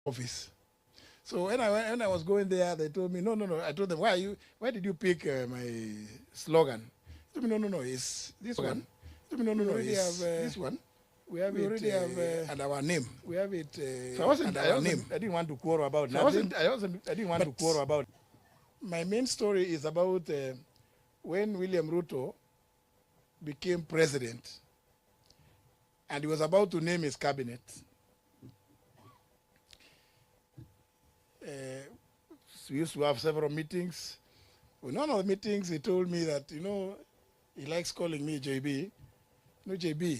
office. So when I was going there, they told me, no. I told them, why did you pick my slogan? They told me, no, it's this one. They told me, no, it's this one. We have already have and our name. We have it. So I wasn't. I didn't want to quarrel about nothing. I didn't want to quarrel about. My main story is about when William Ruto became president, and he was about to name his cabinet. We used to have several meetings. In one of the meetings, he told me that, he likes calling me JB. JB,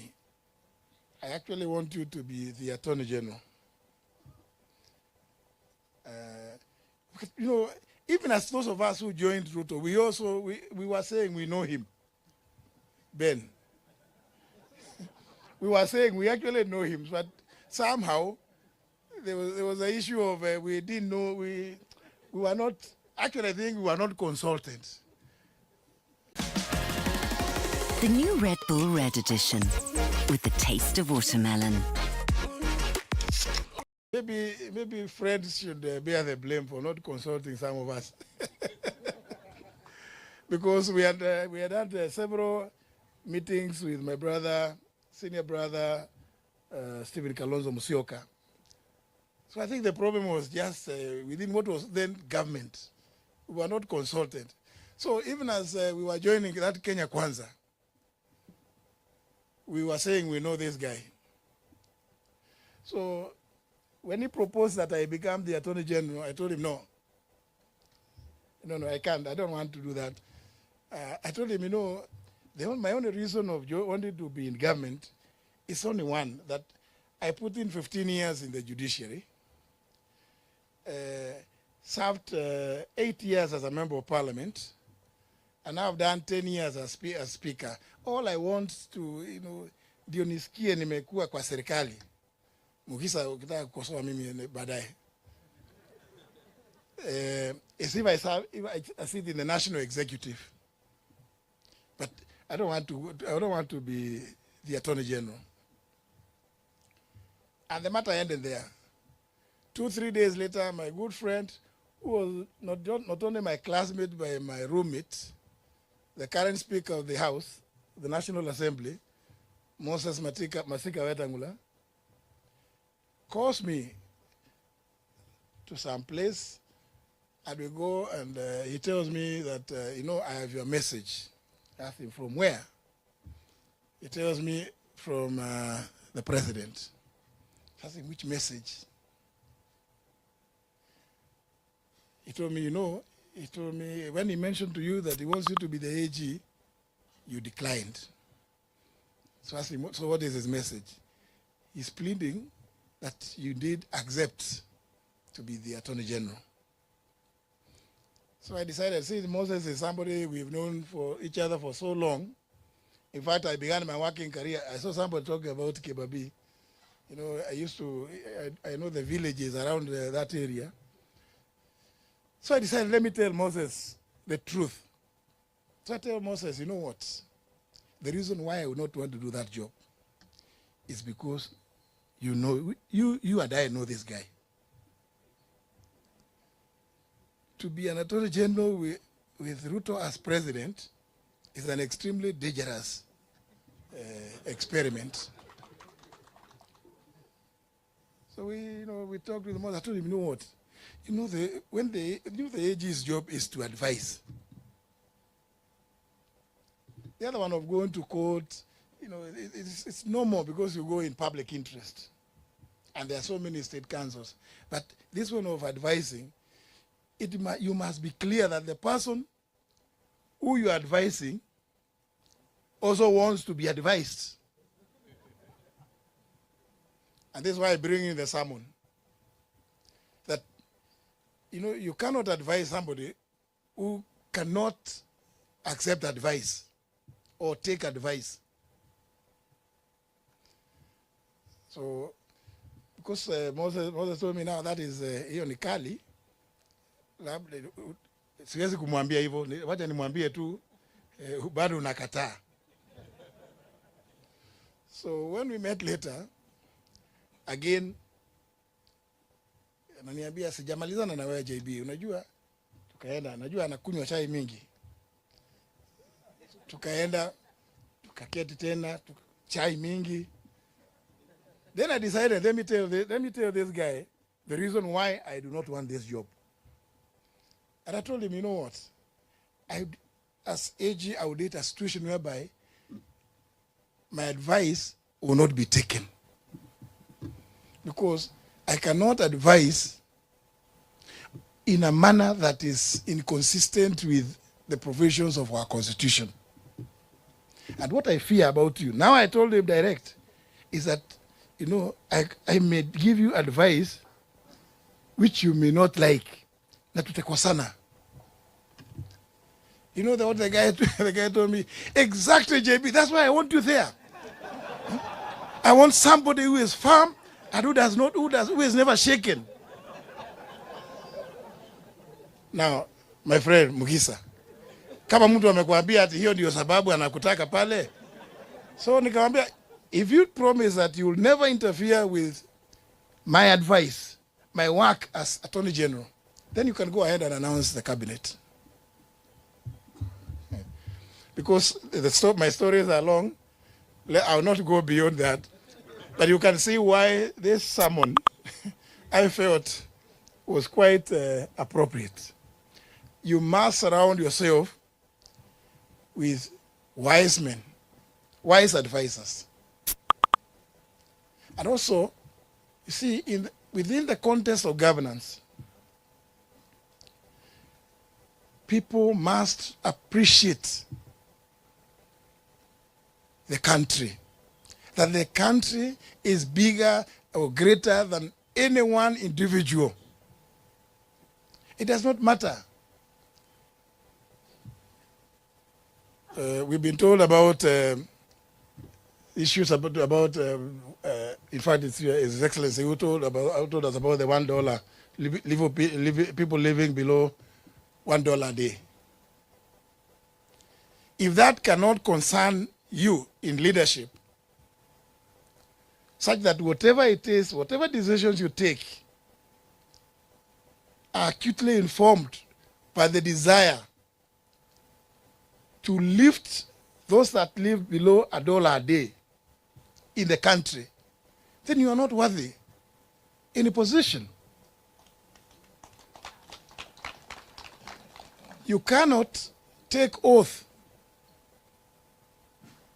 I actually want you to be the Attorney General. Even as those of us who joined Ruto, we were saying we know him, Ben. We were saying we actually know him, but somehow there was an issue of we didn't know, we were not, actually I think we were not consulted. The new Red Bull Red Edition with the taste of watermelon. Maybe friends should bear the blame for not consulting some of us. Because we had had several meetings with my brother, senior brother, Stephen Kalonzo Musyoka. So I think the problem was just within what was then government. We were not consulted. So even as we were joining that Kenya Kwanza, we were saying we know this guy. So when he proposed that I become the Attorney General, I told him no. No, I can't. I don't want to do that. I told him, my only reason of wanting to be in government is only one, that I put in 15 years in the judiciary, served 8 years as a member of parliament, and now I've done 10 years as speaker. All I want to, ndio nisikie nimekuwa kwa serikali. Mukisa ukitaka kukosoa mimi baadaye. If I sit in the national executive, but I don't want to be the Attorney General. And the matter ended there. 2-3 days later, my good friend, who was not only my classmate but my roommate, the current Speaker of the House, the National Assembly, Moses Masika Wetangula, calls me to some place, and we go, and he tells me that, I have your message. I asked him, from where? He tells me, from the president. I asked him, which message? He told me, when he mentioned to you that he wants you to be the AG, you declined. So I asked him, so what is his message? He's pleading that you did accept to be the Attorney General. So I decided, since Moses is somebody we've known for each other for so long, in fact, I began my working career, I saw somebody talking about Kebabi. I know the villages around that area. So I decided, let me tell Moses the truth. So I tell Moses, you know what? The reason why I would not want to do that job is because you and I know this guy. To be an Attorney General with Ruto as president is an extremely dangerous experiment. So we talked with Moses. I told him, you know what? The AG's job is to advise. The other one of going to court, it's no more because you go in public interest. And there are so many state councils. But this one of advising, you must be clear that the person who you are advising also wants to be advised. And this is why I bring in the sermon. That, you cannot advise somebody who cannot accept advice or take advice. So, because Moses told me now that is hiyo ni kali, siwezi kumwambia hivyo, wacha nimwambie tu bado unakataa. So when we met later, again, ananiambia sijamalizana na wewe JB, unajua. Tukaenda, najua anakunywa chai mingi. Tukaenda, tukaketi tena, chai mingi. Then I decided, let me tell this guy the reason why I do not want this job. And I told him, you know what? As AG, I would date a situation whereby my advice will not be taken. Because I cannot advise in a manner that is inconsistent with the provisions of our constitution. And what I fear about you, now I told him direct, is that, you know, I may give you advice which you may not like. Na tutekosana. You know what the guy told me? Exactly, JB, that's why I want you there. I want somebody who is firm and who is never shaken. Now, my friend Mugisa, kama mtu amekwambia ati hiyo ndio sababu anakutaka pale. So nikamwambia, if you promise that you will never interfere with my advice, my work as Attorney General, then you can go ahead and announce the cabinet. Because my stories are long, I will not go beyond that. But you can see why this sermon, I felt, was quite appropriate. You must surround yourself with wise men, wise advisors. And also, you see, within the context of governance, people must appreciate the country, that the country is bigger or greater than any one individual. It does not matter. We've been told about issues about in fact, it's His Excellency who told us about the $1, people living below $1 a day. If that cannot concern you in leadership, such that whatever it is, whatever decisions you take are acutely informed by the desire to lift those that live below $1 a day in the country, then you are not worthy in a position. You cannot take oath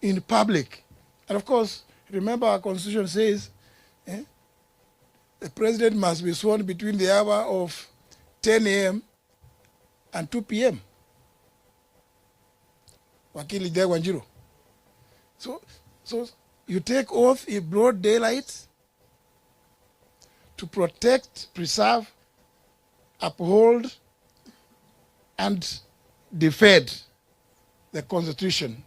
in public. And of course, remember our constitution says the president must be sworn between the hour of 10 a.m. and 2 p.m. Wakili Wanjiru. So you take oath in broad daylight to protect, preserve, uphold, and defend the Constitution.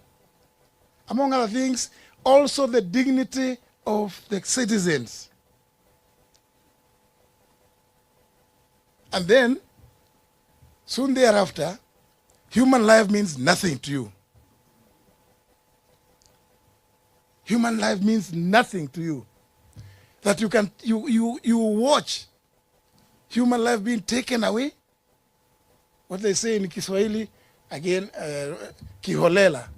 Among other things, also the dignity of the citizens. And then, soon thereafter, human life means nothing to you. Human life means nothing to you. That you watch human life being taken away. What they say in Kiswahili, again, kiholela.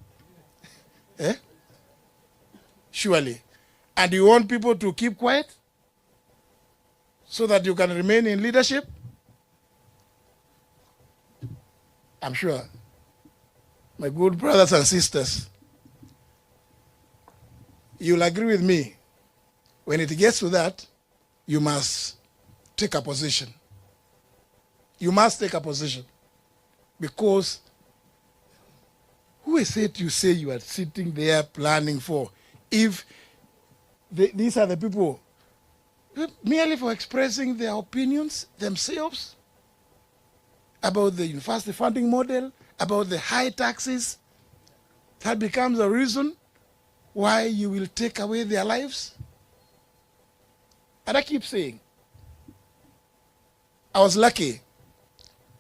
Surely. And you want people to keep quiet so that you can remain in leadership? I'm sure, my good brothers and sisters, you'll agree with me. When it gets to that, you must take a position. You must take a position. Because who is it you say you are sitting there planning for? If these are the people merely for expressing their opinions themselves about the university funding model, about the high taxes, that becomes a reason why you will take away their lives? And I keep saying, I was lucky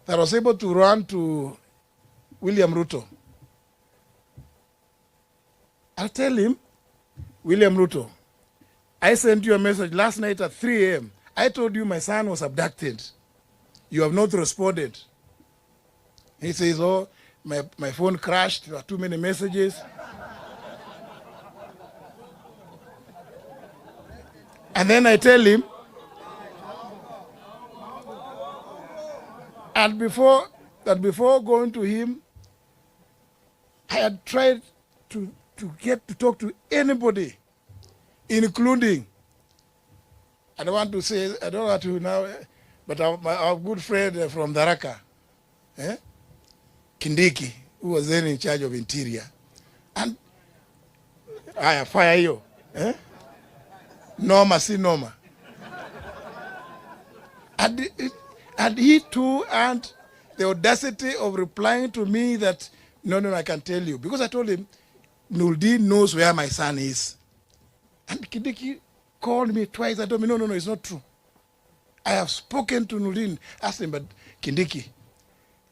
that I was able to run to William Ruto. I'll tell him, William Ruto, I sent you a message last night at 3 a.m. I told you my son was abducted. You have not responded. He says, oh, my phone crashed. There were too many messages. And then I tell him, and before going to him, I had tried to get to talk to anybody, including, I don't want to now, but our good friend from Tharaka, Kindiki, who was then in charge of Interior. And I fire you. Norma, see Norma. And he too had the audacity of replying to me that, no, I can tell you. Because I told him, Nuldin knows where my son is. And Kindiki called me twice. I told me, no, it's not true. I have spoken to Nuldin. Asked him, but Kindiki,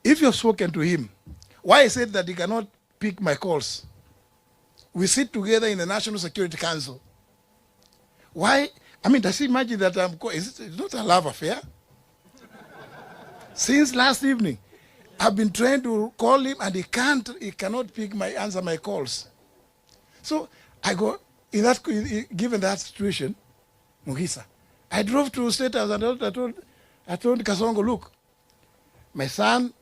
if you have spoken to him, why is it that he cannot pick my calls? We sit together in the National Security Council. Why? I mean, does he imagine that it's not a love affair? Since last evening, I've been trying to call him and he cannot answer my calls. So I go, given that situation, Mugisa, I drove to State House and I told Kasongo, look, my son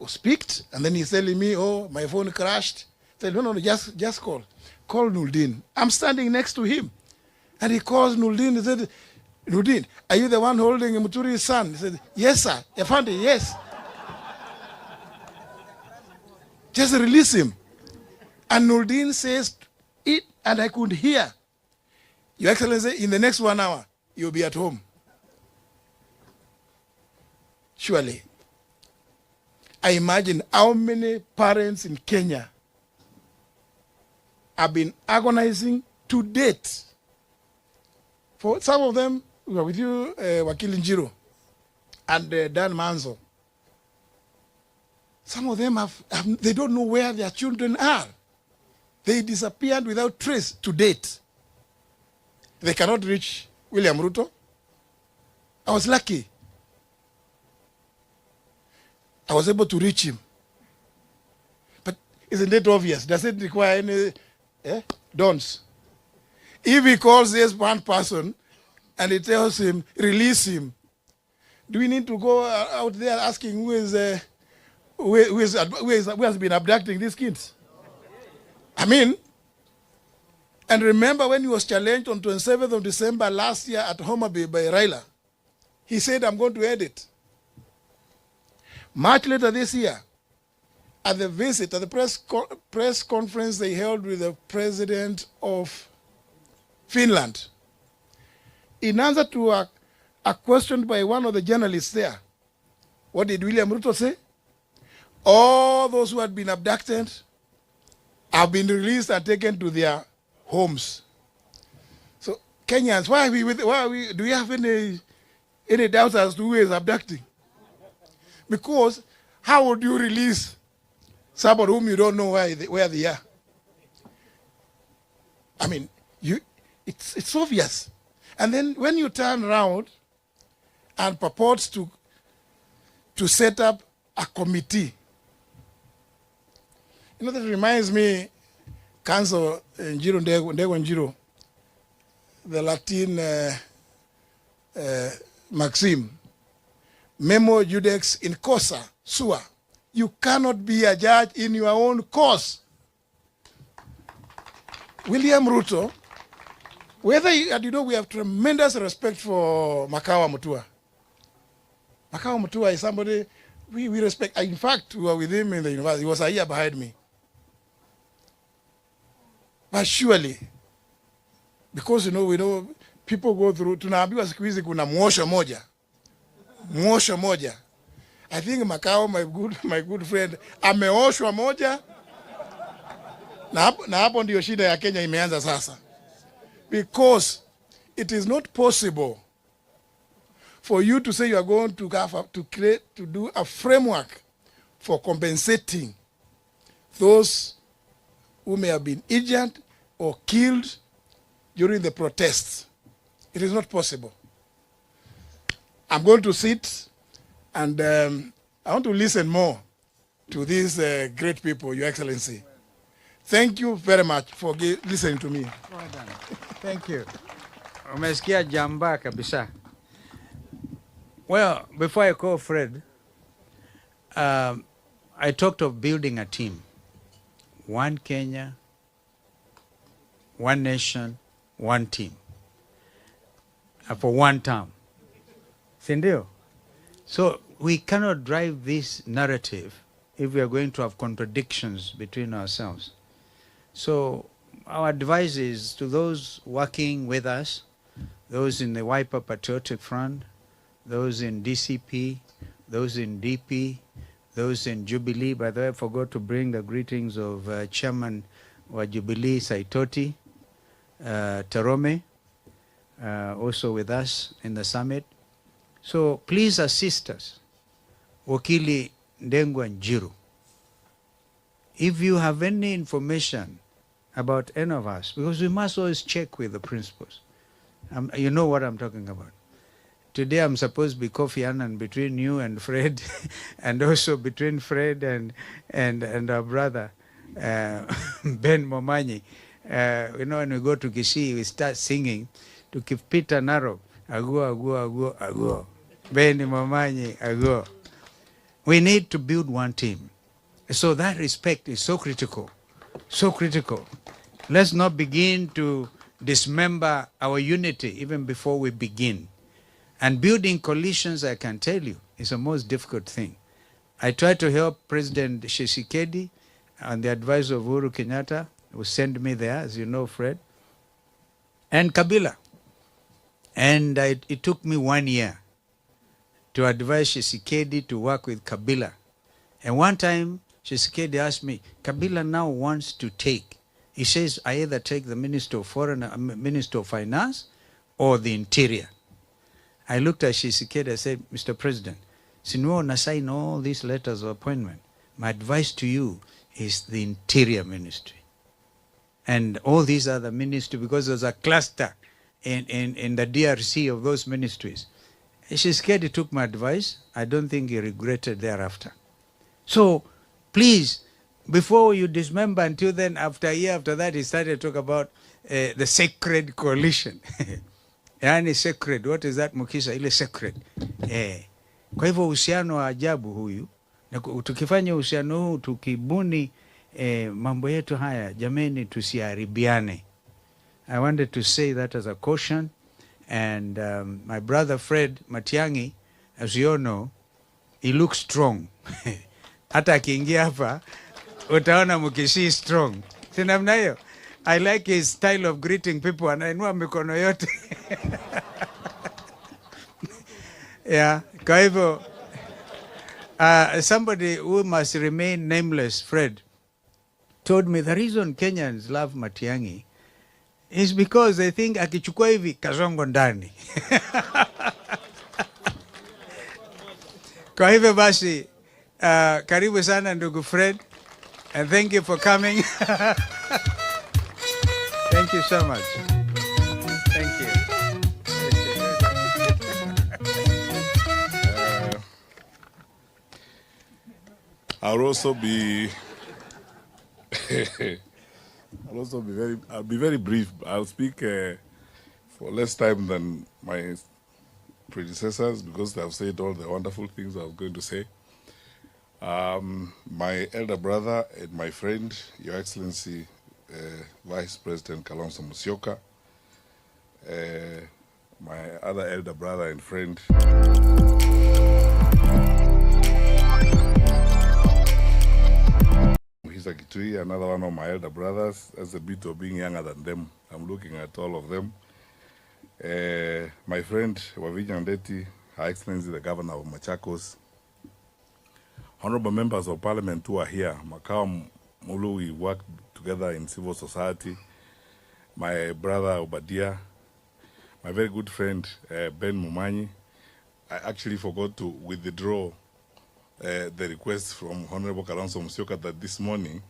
was picked and then he's telling me, oh, my phone crashed. I said, no, just call. Call Nuldin. I'm standing next to him. And he calls Nuldin. He said, Nuldin, are you the one holding Muturi's son? He said, yes, sir. Efandi, yes. Just release him. And Nuldin says it, and I could hear, Your Excellency, in the next 1 hour, you'll be at home. Surely. I imagine how many parents in Kenya have been agonizing to date. For some of them, we are with you, Wakili Njiro and Dan Manzo. Some of them they don't know where their children are. They disappeared without trace to date. They cannot reach William Ruto. I was lucky. I was able to reach him. But isn't it obvious? Does it require any dons? If he calls this one person and he tells him, release him, do we need to go out there asking who has been abducting these kids? I mean, and remember when he was challenged on 27th of December last year at Homa Bay by Raila, he said, I'm going to edit. Much later this year, at the visit, at the press conference they held with the president of Finland, in answer to a question by one of the journalists there, what did William Ruto say? All those who had been abducted have been released and taken to their homes. So Kenyans, do we have any doubts as to who is abducting? Because how would you release somebody whom you don't know where they are? I mean, it's obvious. And then when you turn around and purport to set up a committee, that reminds me, Council Njiro Ndego Njiro, the Latin maxim, Memo Judex in Cosa Sua. You cannot be a judge in your own cause. William Ruto, we have tremendous respect for Makawa Mutua. Makawa Mutua is somebody we respect. In fact, we were with him in the university. He was a year behind me. But surely, because we know people go through, tunaambiwa siku hizi kuna mwosho moja. I think Makao, my good friend, ameoshwa moja, na hapo ndio shida ya Kenya imeanza sasa. Because it is not possible for you to say you are going to do a framework for compensating those who may have been injured or killed during the protests. It is not possible. I'm going to sit and I want to listen more to these great people, Your Excellency. Thank you very much for listening to me. Well done. Thank you. Umesikia jamba kabisa. Well, before I call Fred, I talked of building a team. One Kenya, one nation, one team. For one term. Sindio? So we cannot drive this narrative if we are going to have contradictions between ourselves. So our advice is to those working with us, those in the Wiper Patriotic Front, those in DCP, those in DP, those in Jubilee. By the way, I forgot to bring the greetings of Chairman wa Jubilee, Saitoti, Terome, also with us in the summit. So please assist us, Wakili Ndengwa Njiru. If you have any information about any of us, because we must always check with the principals. You know what I'm talking about. Today I'm supposed to be Kofi Annan between you and Fred, and also between Fred and our brother, Ben Momanyi. You know, when we go to Kisii, we start singing to keep Peter Narok, Ago, Ago, Ago, Ago. Ben Momanyi, Ago. We need to build one team. So that respect is so critical, so critical. Let's not begin to dismember our unity even before we begin. And building coalitions, I can tell you, is the most difficult thing. I tried to help President Tshisekedi on the advice of Uhuru Kenyatta, who sent me there, as you know, Fred, and Kabila. And it took me 1 year to advise Tshisekedi to work with Kabila. And one time, Tshisekedi asked me, Kabila now wants to take. He says, I either take the Minister of Minister of Finance or the Interior. I looked at Tshisekedi and said, Mr. President, since you want to sign all these letters of appointment, my advice to you is the Interior Ministry. And all these other ministries, because there's a cluster in the DRC of those ministries. Tshisekedi took my advice. I don't think he regretted thereafter. So, please, before you dismember, until then, after a year after that, he started to talk about the sacred coalition. Yani sacred, what is that, Mukisa? Ile sacred. Kwa hivyo uhusiano wa ajabu huyu, na tukifanya uhusiano huu, tukibuni mambo yetu haya, jameni tusiharibiane. I wanted to say that as a caution. And my brother Fred Matiang'i, as you all know, he looks strong. Hata akiingia hapa, utaona Mukisi strong. Sinamna hiyo? I like his style of greeting people, anainua mikono yote. Yeah, kwa hivyo, somebody who must remain nameless, Fred, told me the reason Kenyans love Matiang'i is because they think akichukua hivi kazongo ndani. Kwa hivyo basi, karibu sana ndugu Fred, and thank you for coming. Thank you so much. Thank you. I'll also be I'll be very brief. I'll speak for less time than my predecessors because they've said all the wonderful things I was going to say. My elder brother and my friend, Your Excellency, Vice President Kalonzo Musyoka, my other elder brother and friend, another one of my elder brothers. That's a bit of being younger than them. I'm looking at all of them. My friend, Wavinya Ndeti, Her Excellency, the Governor of Machakos. Honorable members of Parliament who are here. Makao Mulu, we work together in civil society. My brother, Obadia. My very good friend, Ben Momanyi. I actually forgot to withdraw the request from Honorable Kalonzo Musyoka that this morning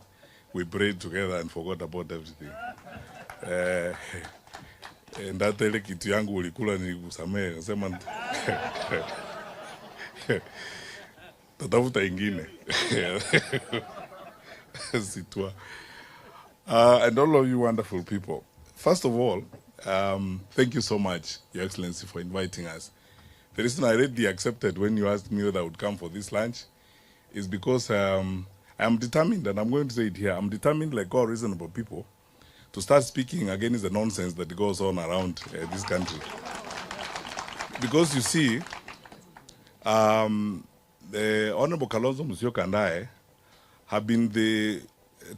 we prayed together and forgot about everything. ndata ile kitu yangu ulikula nikusamee, nasema tatafuta ingine. Sitwa. And all of you wonderful people. First of all, thank you so much, Your Excellency, for inviting us. The reason I readily accepted when you asked me whether I would come for this lunch is because I am determined, and I'm going to say it here, I'm determined, like all reasonable people, to start speaking against the nonsense that goes on around this country. Because you see, the Honorable Kalonzo Musyoka and I have been the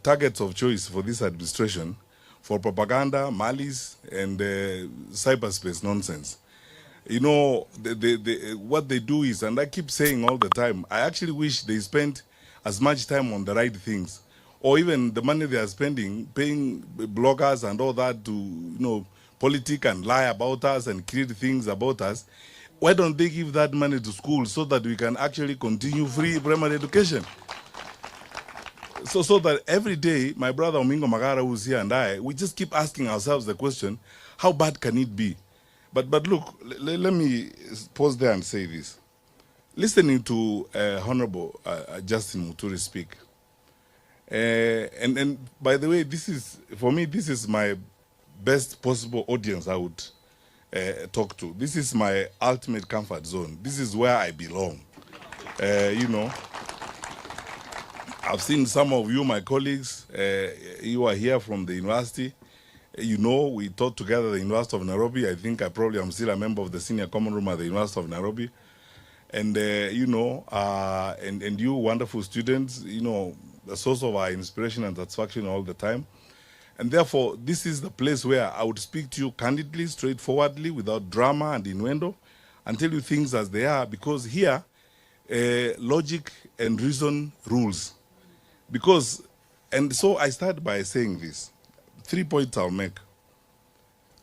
targets of choice for this administration for propaganda, malice, and cyberspace nonsense. You know, what they do is, and I keep saying all the time, I actually wish they spent as much time on the right things, or even the money they are spending, paying bloggers and all that to, you know, politic and lie about us and create things about us. Why don't they give that money to schools so that we can actually continue free primary education? So that every day, my brother Omingo Magara, who's here, and I, we just keep asking ourselves the question, how bad can it be? But look, let me pause there and say this. Listening to Honorable Justin Muturi speak, and by the way, this is, for me, this is my best possible audience I would talk to. This is my ultimate comfort zone. This is where I belong. You know, I've seen some of you, my colleagues, you are here from the university. You know, we taught together at the University of Nairobi. I think I probably am still a member of the senior common room at the University of Nairobi. And, you know, and you wonderful students, you know, the source of our inspiration and satisfaction all the time. And therefore, this is the place where I would speak to you candidly, straightforwardly, without drama and innuendo, and tell you things as they are, because here, logic and reason rules. Because, and so I start by saying this. 3 points I'll make.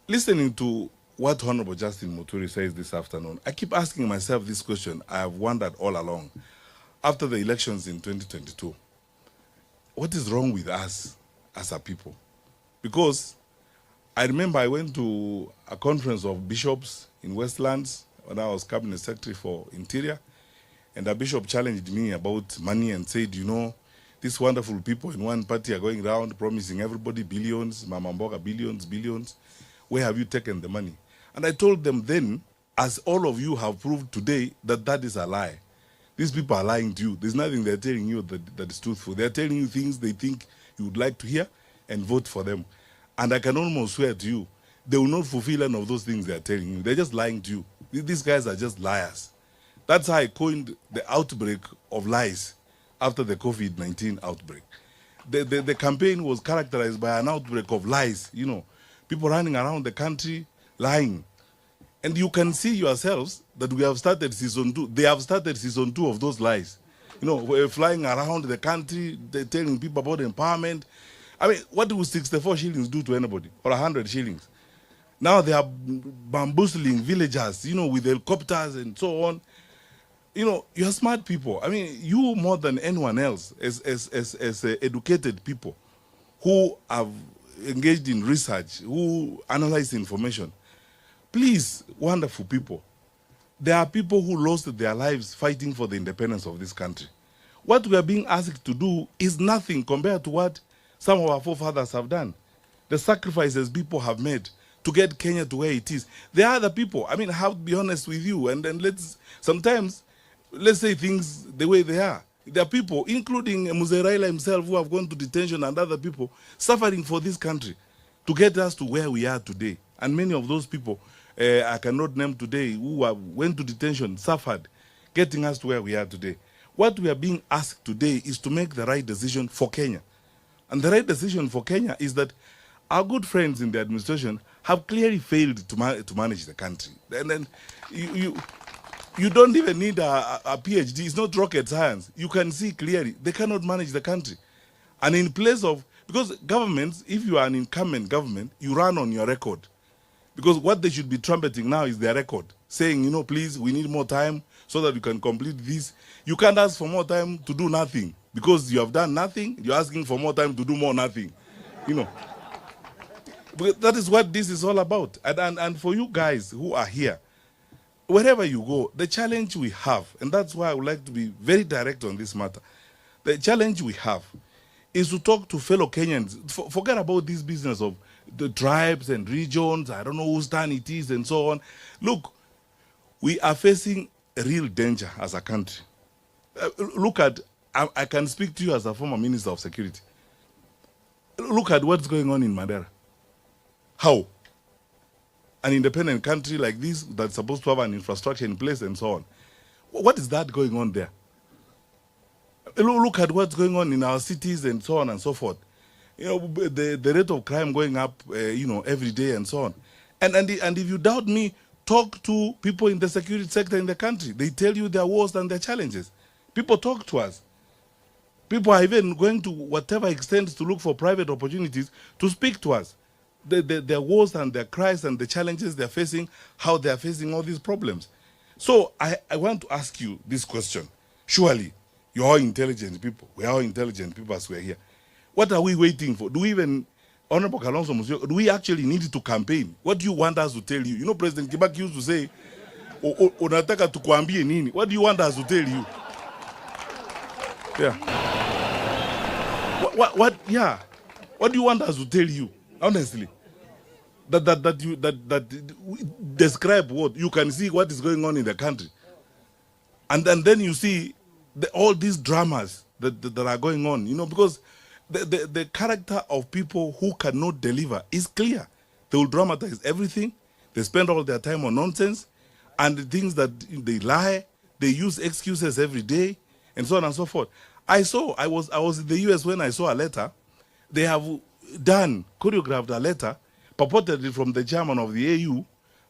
Listening to what Honorable Justin Muturi says this afternoon, I keep asking myself this question I have wondered all along. After the elections in 2022, what is wrong with us as a people? Because I remember I went to a conference of bishops in Westlands when I was Cabinet Secretary for Interior, and a bishop challenged me about money and said, you know, these wonderful people in one party are going around promising everybody billions, Mama Mboga billions, billions. Where have you taken the money? And I told them then, as all of you have proved today, that that is a lie. These people are lying to you. There's nothing they're telling you that is truthful. They're telling you things they think you would like to hear and vote for them. And I can almost swear to you, they will not fulfill any of those things they're telling you. They're just lying to you. These guys are just liars. That's how I coined the outbreak of lies after the COVID-19 outbreak. The campaign was characterized by an outbreak of lies, you know, people running around the country lying. And you can see yourselves that we have started season 2. They have started season 2 of those lies. You know, we're flying around the country, they're telling people about empowerment. I mean, what will 64 shillings do to anybody? Or 100 shillings? Now they are bamboozling villagers, you know, with helicopters and so on. You know, you're smart people. I mean, you more than anyone else as educated people who have engaged in research, who analyze information. Please, wonderful people, there are people who lost their lives fighting for the independence of this country. What we are being asked to do is nothing compared to what some of our forefathers have done. The sacrifices people have made to get Kenya to where it is. There are other people. I mean, I have to be honest with you, and then let's say things the way they are. There are people, including Mzee Raila himself, who have gone to detention, and other people suffering for this country to get us to where we are today. And many of those people, I cannot name today, who went to detention, suffered, getting us to where we are today. What we are being asked today is to make the right decision for Kenya. And the right decision for Kenya is that our good friends in the administration have clearly failed to manage the country. And then you don't even need a PhD. It's not rocket science. You can see clearly they cannot manage the country. And in place of, because governments, if you are an incumbent government, you run on your record. Because what they should be trumpeting now is their record, saying, you know, please, we need more time so that we can complete this. You can't ask for more time to do nothing because you have done nothing. You're asking for more time to do more nothing. You know. Because that is what this is all about. And for you guys who are here, wherever you go, the challenge we have, and that's why I would like to be very direct on this matter, the challenge we have is to talk to fellow Kenyans. Forget about this business of the tribes and regions, I don't know whose turn it is and so on. Look, we are facing a real danger as a country. Look at, I can speak to you as a former Minister of Security. Look at what's going on in Mandera. How? An independent country like this that's supposed to have an infrastructure in place and so on. What is that going on there? Look at what's going on in our cities and so on and so forth. You know, the rate of crime going up, you know, every day and so on. And if you doubt me, talk to people in the security sector in the country. They tell you their woes and their challenges. People talk to us. People are even going to whatever extent to look for private opportunities to speak to us. Their woes and their cries and the challenges they're facing, how they're facing all these problems. So I want to ask you this question. Surely, you're all intelligent people. We are all intelligent people as we're here. What are we waiting for? Do we even, Honorable Kalonzo Musyoka, do we actually need to campaign? What do you want us to tell you? You know, President Kibaki used to say, unataka tukuambie nini? What do you want us to tell you? Yeah. Yeah. What do you want us to tell you? Honestly. That describe what you can see what is going on in the country. And then you see all these dramas that are going on, you know, because the character of people who cannot deliver is clear. They will dramatize everything. They spend all their time on nonsense and the things that they lie. They use excuses every day and so on and so forth. I was in the US when I saw a letter. They have choreographed a letter purportedly from the chairman of the AU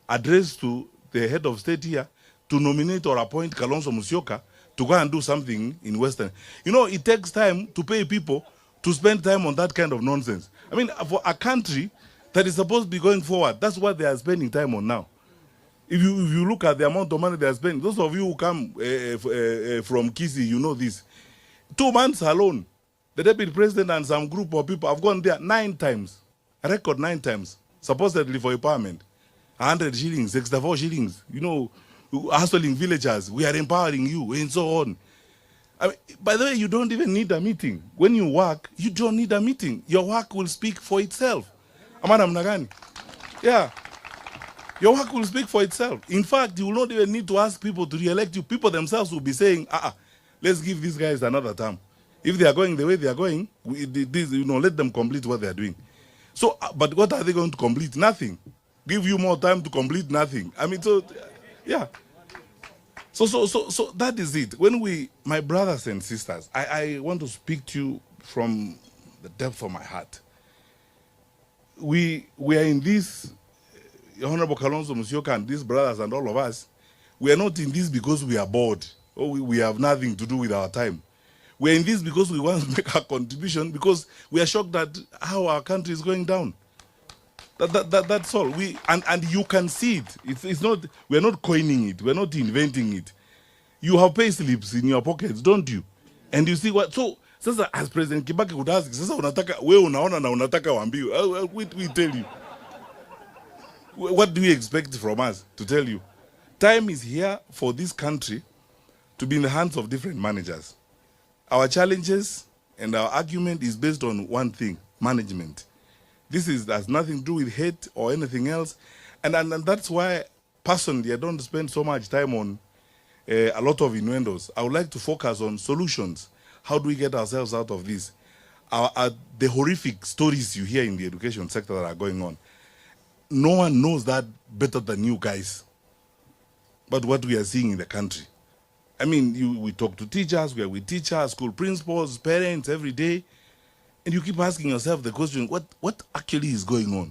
addressed to the head of state here to nominate or appoint Kalonzo Musyoka to go and do something in Western. You know, it takes time to pay people to spend time on that kind of nonsense. I mean, for a country that is supposed to be going forward, that's what they are spending time on now. If you look at the amount of money they are spending, those of you who come from Kisii, you know this. 2 months alone, the deputy president and some group of people have gone there 9 times, a record 9 times, supposedly for empowerment. 100 shillings, 64 shillings, you know, hustling villagers, we are empowering you, and so on. I mean, by the way, you don't even need a meeting. When you work, you don't need a meeting. Your work will speak for itself. Amana mnagani? Yeah. Your work will speak for itself. In fact, you will not even need to ask people to re-elect you. People themselves will be saying, let's give these guys another term. If they are going the way they are going, let them complete what they are doing. So, but what are they going to complete? Nothing. Give you more time to complete nothing. I mean, so, yeah. So that is it. When my brothers and sisters, I want to speak to you from the depth of my heart. We are in this, Honorable Kalonzo Musyoka and these brothers and all of us, we are not in this because we are bored or we have nothing to do with our time. We are in this because we want to make a contribution, because we are shocked at how our country is going down. That's all. And you can see it. It's not. We're not coining it. We're not inventing it. You have pay slips in your pockets, don't you? And you see what. So, sasa, as President Kibaki would ask, sasa unataka we unaona na unataka waambiwe. We tell you. What do you expect from us to tell you? Time is here for this country to be in the hands of different managers. Our challenges and our argument is based on one thing: management. This has nothing to do with hate or anything else. And that's why, personally, I don't spend so much time on a lot of innuendos. I would like to focus on solutions. How do we get ourselves out of this? The horrific stories you hear in the education sector that are going on, no one knows that better than you guys. But what we are seeing in the country. I mean, we talk to teachers, we are with teachers, school principals, parents every day. And you keep asking yourself the question, what actually is going on?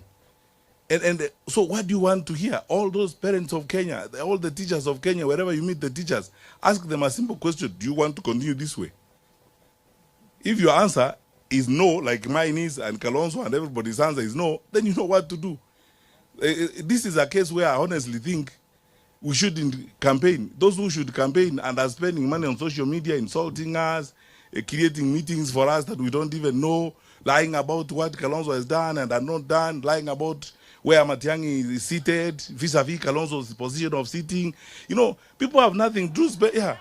And so what do you want to hear? All those parents of Kenya, all the teachers of Kenya, wherever you meet the teachers, ask them a simple question: do you want to continue this way? If your answer is no, like mine is, and Kalonzo and everybody's answer is no, then you know what to do. This is a case where I honestly think we shouldn't campaign. Those who should campaign and are spending money on social media, insulting us, creating meetings for us that we don't even know, lying about what Kalonzo has done and had not done, lying about where Matiang'i is seated, vis-a-vis Kalonzo's position of sitting. You know, people have nothing to do. Yeah.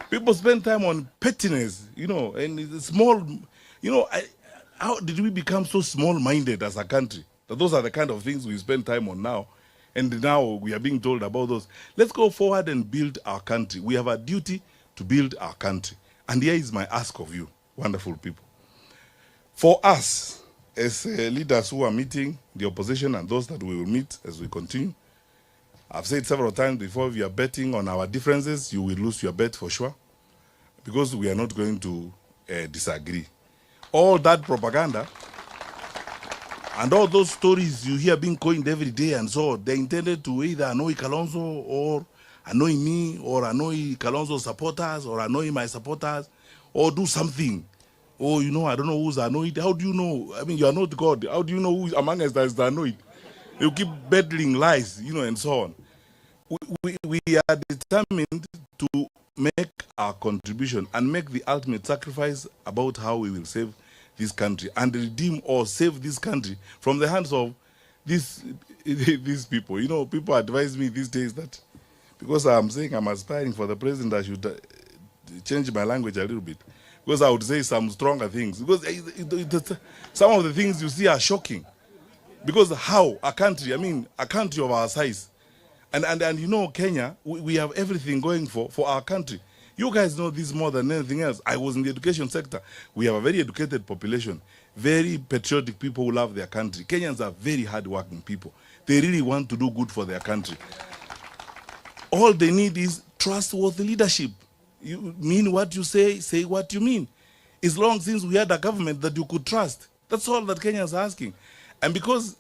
People spend time on pettiness, you know, and it's small, you know, how did we become so small-minded as a country? That those are the kind of things we spend time on now. And now we are being told about those. Let's go forward and build our country. We have a duty to build our country. And here is my ask of you, wonderful people. For us, as leaders who are meeting the opposition and those that we will meet as we continue, I've said several times before, if you are betting on our differences, you will lose your bet for sure, because we are not going to disagree. All that propaganda and all those stories you hear being coined every day and so, they're intended to either annoy Kalonzo or annoy me or annoy Kalonzo's supporters or annoy my supporters or do something. Oh, you know, I don't know who's annoyed. How do you know? I mean, you are not God. How do you know who among us that is annoyed? You keep peddling lies, you know, and so on. We are determined to make our contribution and make the ultimate sacrifice about how we will save this country and redeem or save this country from the hands of these people. You know, people advise me these days that because I'm saying I'm aspiring for the president, I should change my language a little bit. Because I would say some stronger things. Because some of the things you see are shocking. Because how a country, I mean, a country of our size, and you know, Kenya, we have everything going for our country. You guys know this more than anything else. I was in the education sector. We have a very educated population, very patriotic people who love their country. Kenyans are very hardworking people. They really want to do good for their country. All they need is trustworthy leadership. You mean what you say what you mean. It's long since we had a government that you could trust. That's all that Kenyans are asking. And because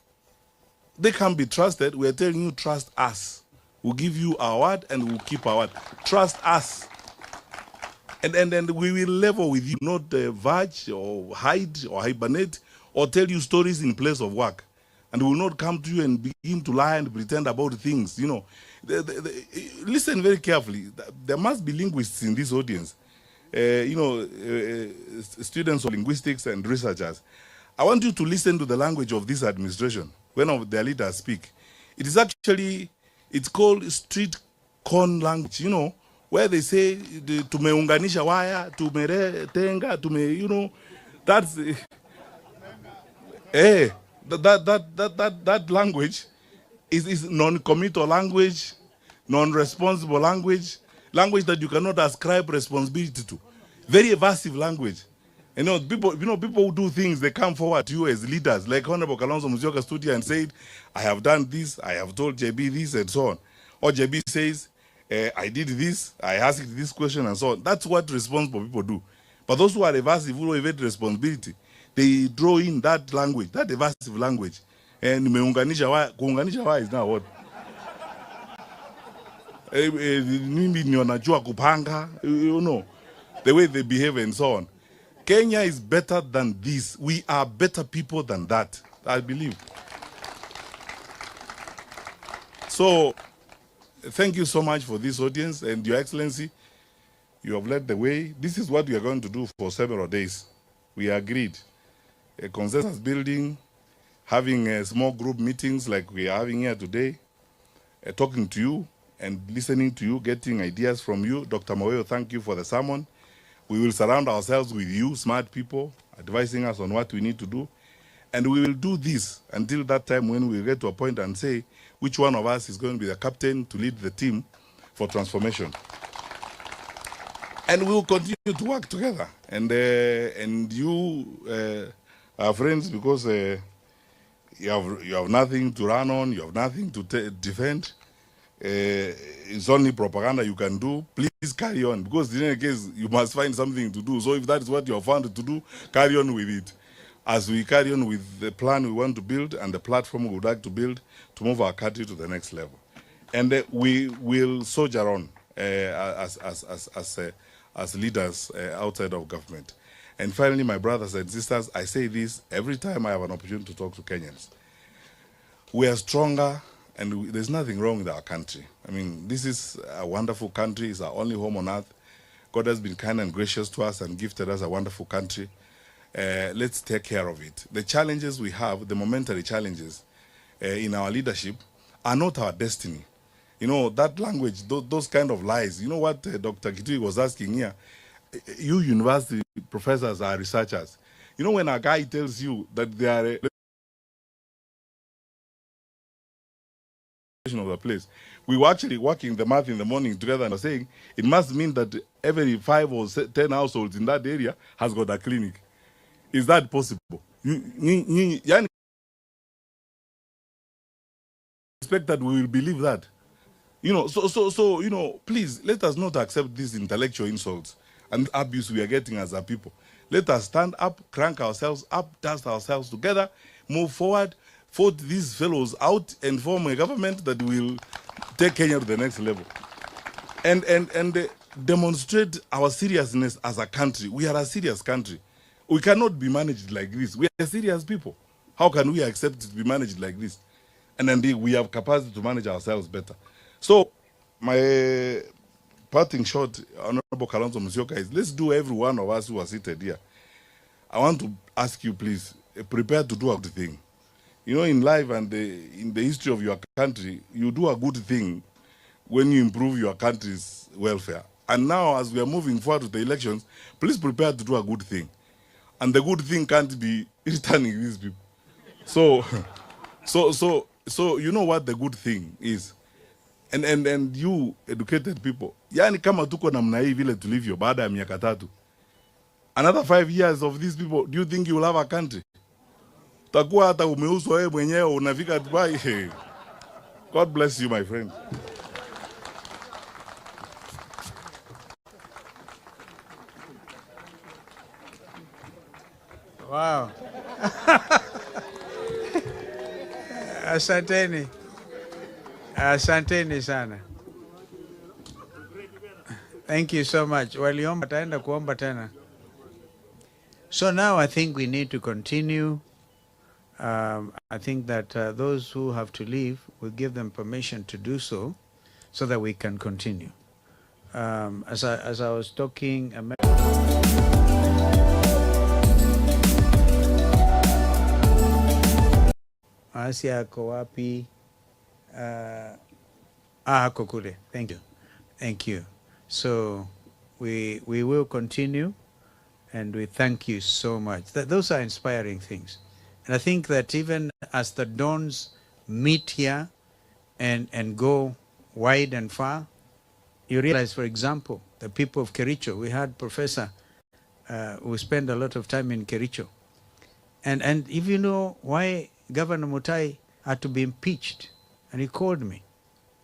they can't be trusted, we are telling you, trust us. We'll give you our word and we'll keep our word. Trust us. And we will level with you, not verge or hide or hibernate or tell you stories in place of work. And we will not come to you and begin to lie and pretend about things, you know. Listen very carefully. There must be linguists in this audience, you know, students of linguistics and researchers. I want you to listen to the language of this administration when their leaders speak. It is actually, it's called street corn language, you know, where they say, tumeunganisha waya, tumetenga, you know, that's, that language is non-committal language, non-responsible language, language that you cannot ascribe responsibility to. Very evasive language. You know, people who do things, they come forward to you as leaders. Like Honorable Kalonzo Musyoka stood here and said, I have done this, I have told JB this, and so on. Or JB says, I did this, I asked this question, and so on. That's what responsible people do. But those who are evasive, who evade responsibility, they draw in that language, that evasive language. And kuunganisha wa is now what? You know, the way they behave and so on. Kenya is better than this. We are better people than that, I believe. So, thank you so much for this audience, and Your Excellency, you have led the way. This is what we are going to do for several days. We agreed. A consensus building, having small group meetings like we are having here today, talking to you and listening to you, getting ideas from you. Dr. Moyo, thank you for the sermon. We will surround ourselves with you, smart people, advising us on what we need to do. And we will do this until that time when we get to a point and say which one of us is going to be the captain to lead the team for transformation. And we will continue to work together. And you are friends because you have nothing to run on, you have nothing to defend. It's only propaganda you can do. Please carry on, because in any case, you must find something to do. So if that is what you are found to do, carry on with it. As we carry on with the plan we want to build and the platform we would like to build to move our country to the next level. And we will soldier on as leaders outside of government. And finally, my brothers and sisters, I say this every time I have an opportunity to talk to Kenyans. We are stronger, and there's nothing wrong with our country. I mean, this is a wonderful country. It's our only home on earth. God has been kind and gracious to us and gifted us a wonderful country. let's take care of it. The challenges we have, the momentary challenges in our leadership, are not our destiny. You know, that language, those kind of lies. You know what Dr. Kitui was asking here? You university professors are researchers. You know, when a guy tells you that they are of the place, we were actually working the math in the morning together and were saying it must mean that every 5 or 10 households in that area has got a clinic. Is that possible? You expect that we will believe that? You know, so you know, please let us not accept these intellectual insults and abuse we are getting as a people. Let us stand up, crank ourselves up, dust ourselves together, move forward, vote these fellows out, and form a government that will take Kenya to the next level. And demonstrate our seriousness as a country. We are a serious country. We cannot be managed like this. We are serious people. How can we accept to be managed like this? And indeed, we have capacity to manage ourselves better. So, my parting shot, Honorable Kalonzo Musyoka, is let's do every one of us who are seated here. I want to ask you, please, prepare to do a good thing. You know, in life and in the history of your country, you do a good thing when you improve your country's welfare. And now, as we are moving forward to the elections, please prepare to do a good thing. And the good thing can't be returning these people. So you know what the good thing is. And you educated people. Yani kama tuko namna hii vile tulivyo baada ya miaka 3. Another 5 years of these people, do you think you will have a country? Takuwa hata umeuzwa wewe mwenyewe unafika Dubai. God bless you, my friend. Wow. Asanteni. Asanteni sana. Thank you so much. Waliomba taenda kuomba tena. So now I think we need to continue. I think that those who have to leave, we'll give them permission to do so that we can continue. As I was talking, Asia ako wapi? Ako kule. Thank you. Thank you. So we will continue, and we thank you so much. Those are inspiring things. And I think that even as the dawns meet here and go wide and far, you realize, for example, the people of Kericho, we had Professor who spent a lot of time in Kericho. And if you know why Governor Mutai had to be impeached, and he called me.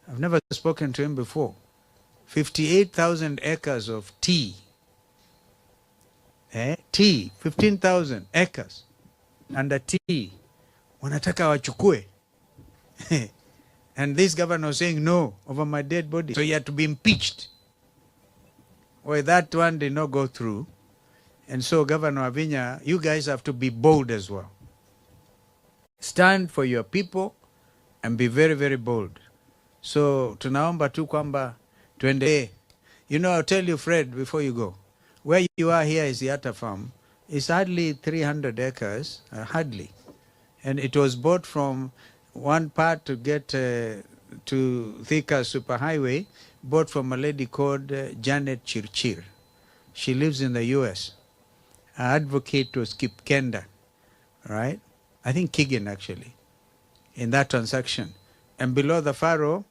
I've never spoken to him before. 58,000 acres of tea. Tea, 15,000 acres under tea. Wanataka wachukue. And this governor was saying no over my dead body. So he had to be impeached. Well, that one did not go through. And so Governor Avinya, you guys have to be bold as well. Stand for your people and be very, very bold. So tunaomba tu kwamba tuende. You know, I'll tell you, Fred, before you go, where you are here is Yata Farm. It's hardly 300 acres, hardly. And it was bought from one part to get to Thika Superhighway, bought from a lady called Janet Chirchir. She lives in the US. Her advocate was Kip Kenda, right? I think Kigan, actually, in that transaction. And below the furrow,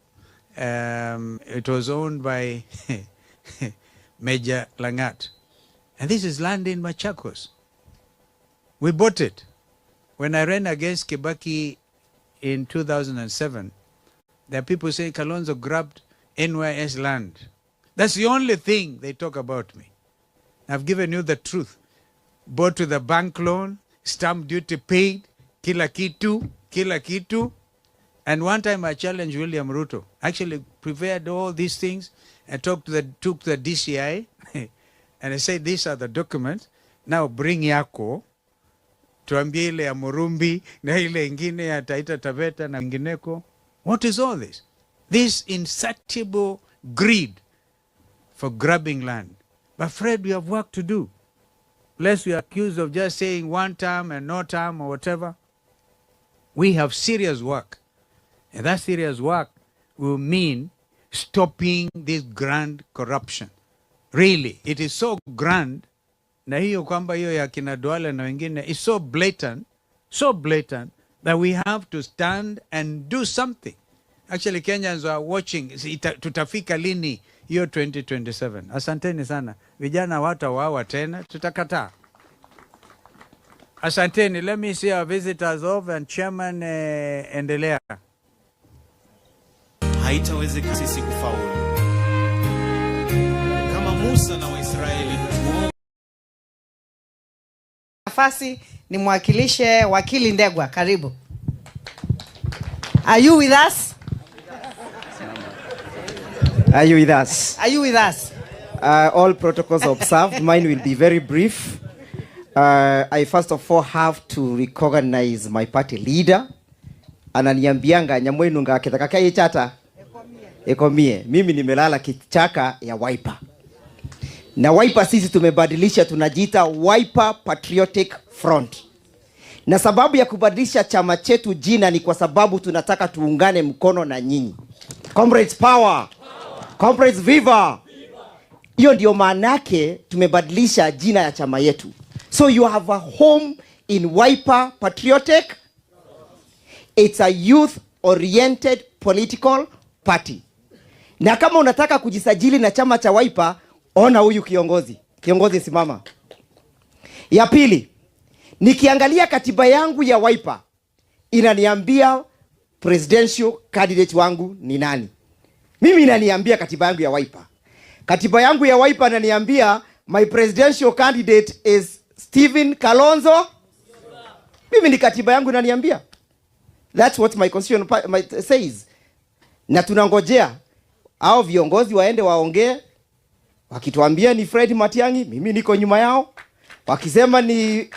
it was owned by Major Langat. And this is land in Machakos. We bought it. When I ran against Kibaki in 2007, there are people saying Kalonzo grabbed NYS land. That's the only thing they talk about me. I've given you the truth. Bought with a bank loan, stamp duty paid, kila kitu. And one time I challenged William Ruto. Actually prepared all these things and took the DCI and I said, these are the documents. Now bring yako. Tuambie ile ya Murumbi na ile ingine ya Taita Taveta na ingineko. What is all this? This insatiable greed for grabbing land. But Fred, we have work to do. lest we are accused of just saying one term and no term or whatever. We have serious work. And that serious work will mean stopping this grand corruption. Really, it is so grand, na hiyo kwamba hiyo ya kina Duale na wengine, is so blatant that we have to stand and do something. Actually, Kenyans are watching. Tutafika lini hiyo 2027? Asanteni sana. Vijana watawawa tena, tutakataa. Asanteni. Let me see our visitors off and chairman endelea. Haitawezekana sisi kufaulu kama Musa na Waisraeli. Nafasi ni mwakilishe wakili Ndegwa, karibu. Are you with us? Are you with us? Are you with us? All protocols observed. Mine will be very brief. I first of all have to recognize my party leader. Ananiambianga nyamwenu ngakitaka kai chata ekomie. Mimi nimelala kichaka ya Wiper. Na Wiper sisi tumebadilisha, tunajiita Wiper Patriotic Front. Na sababu ya kubadilisha chama chetu jina ni kwa sababu tunataka tuungane mkono na nyinyi. Comrades power. Comrades viva. Hiyo ndio maana yake tumebadilisha jina ya chama yetu. So you have a home in Wiper Patriotic. It's a youth-oriented political party. Na kama unataka kujisajili na chama cha Wiper, ona huyu kiongozi. Kiongozi simama. Ya pili, nikiangalia katiba yangu ya Wiper, inaniambia presidential candidate wangu ni nani. Mimi inaniambia katiba yangu ya Wiper. Katiba yangu ya Wiper inaniambia my presidential candidate is Stephen Kalonzo. Mimi ni katiba yangu inaniambia. That's what my constitution says. Na tunangojea hao viongozi waende waongee. Wakituambia ni Fred Matiang'i, mimi niko nyuma yao. Wakisema ni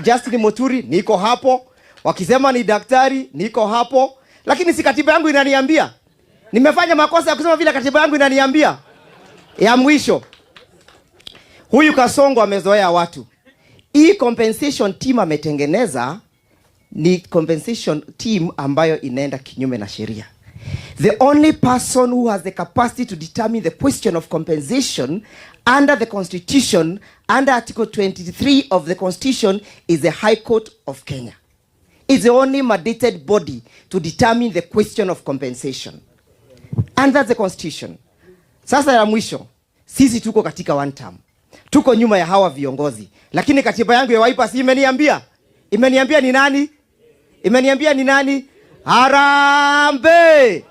Justin Muturi, niko hapo. Wakisema ni daktari, niko hapo. Lakini si katiba yangu inaniambia. Nimefanya makosa ya kusema vile katiba yangu inaniambia. Ya mwisho, huyu Kasongo amezoea watu. Hii compensation team ametengeneza ni compensation team ambayo inaenda kinyume na sheria. The only person who has the capacity to determine the question of compensation under the Constitution, under Article 23 of the Constitution, is the High Court of Kenya. It's the only mandated body to determine the question of compensation under the Constitution. Sasa ya mwisho, sisi tuko katika one term. Tuko nyuma ya hawa viongozi. Lakini katiba yangu ya Wiper si imeniambia? Imeniambia ni nani? Imeniambia ni nani? Harambe!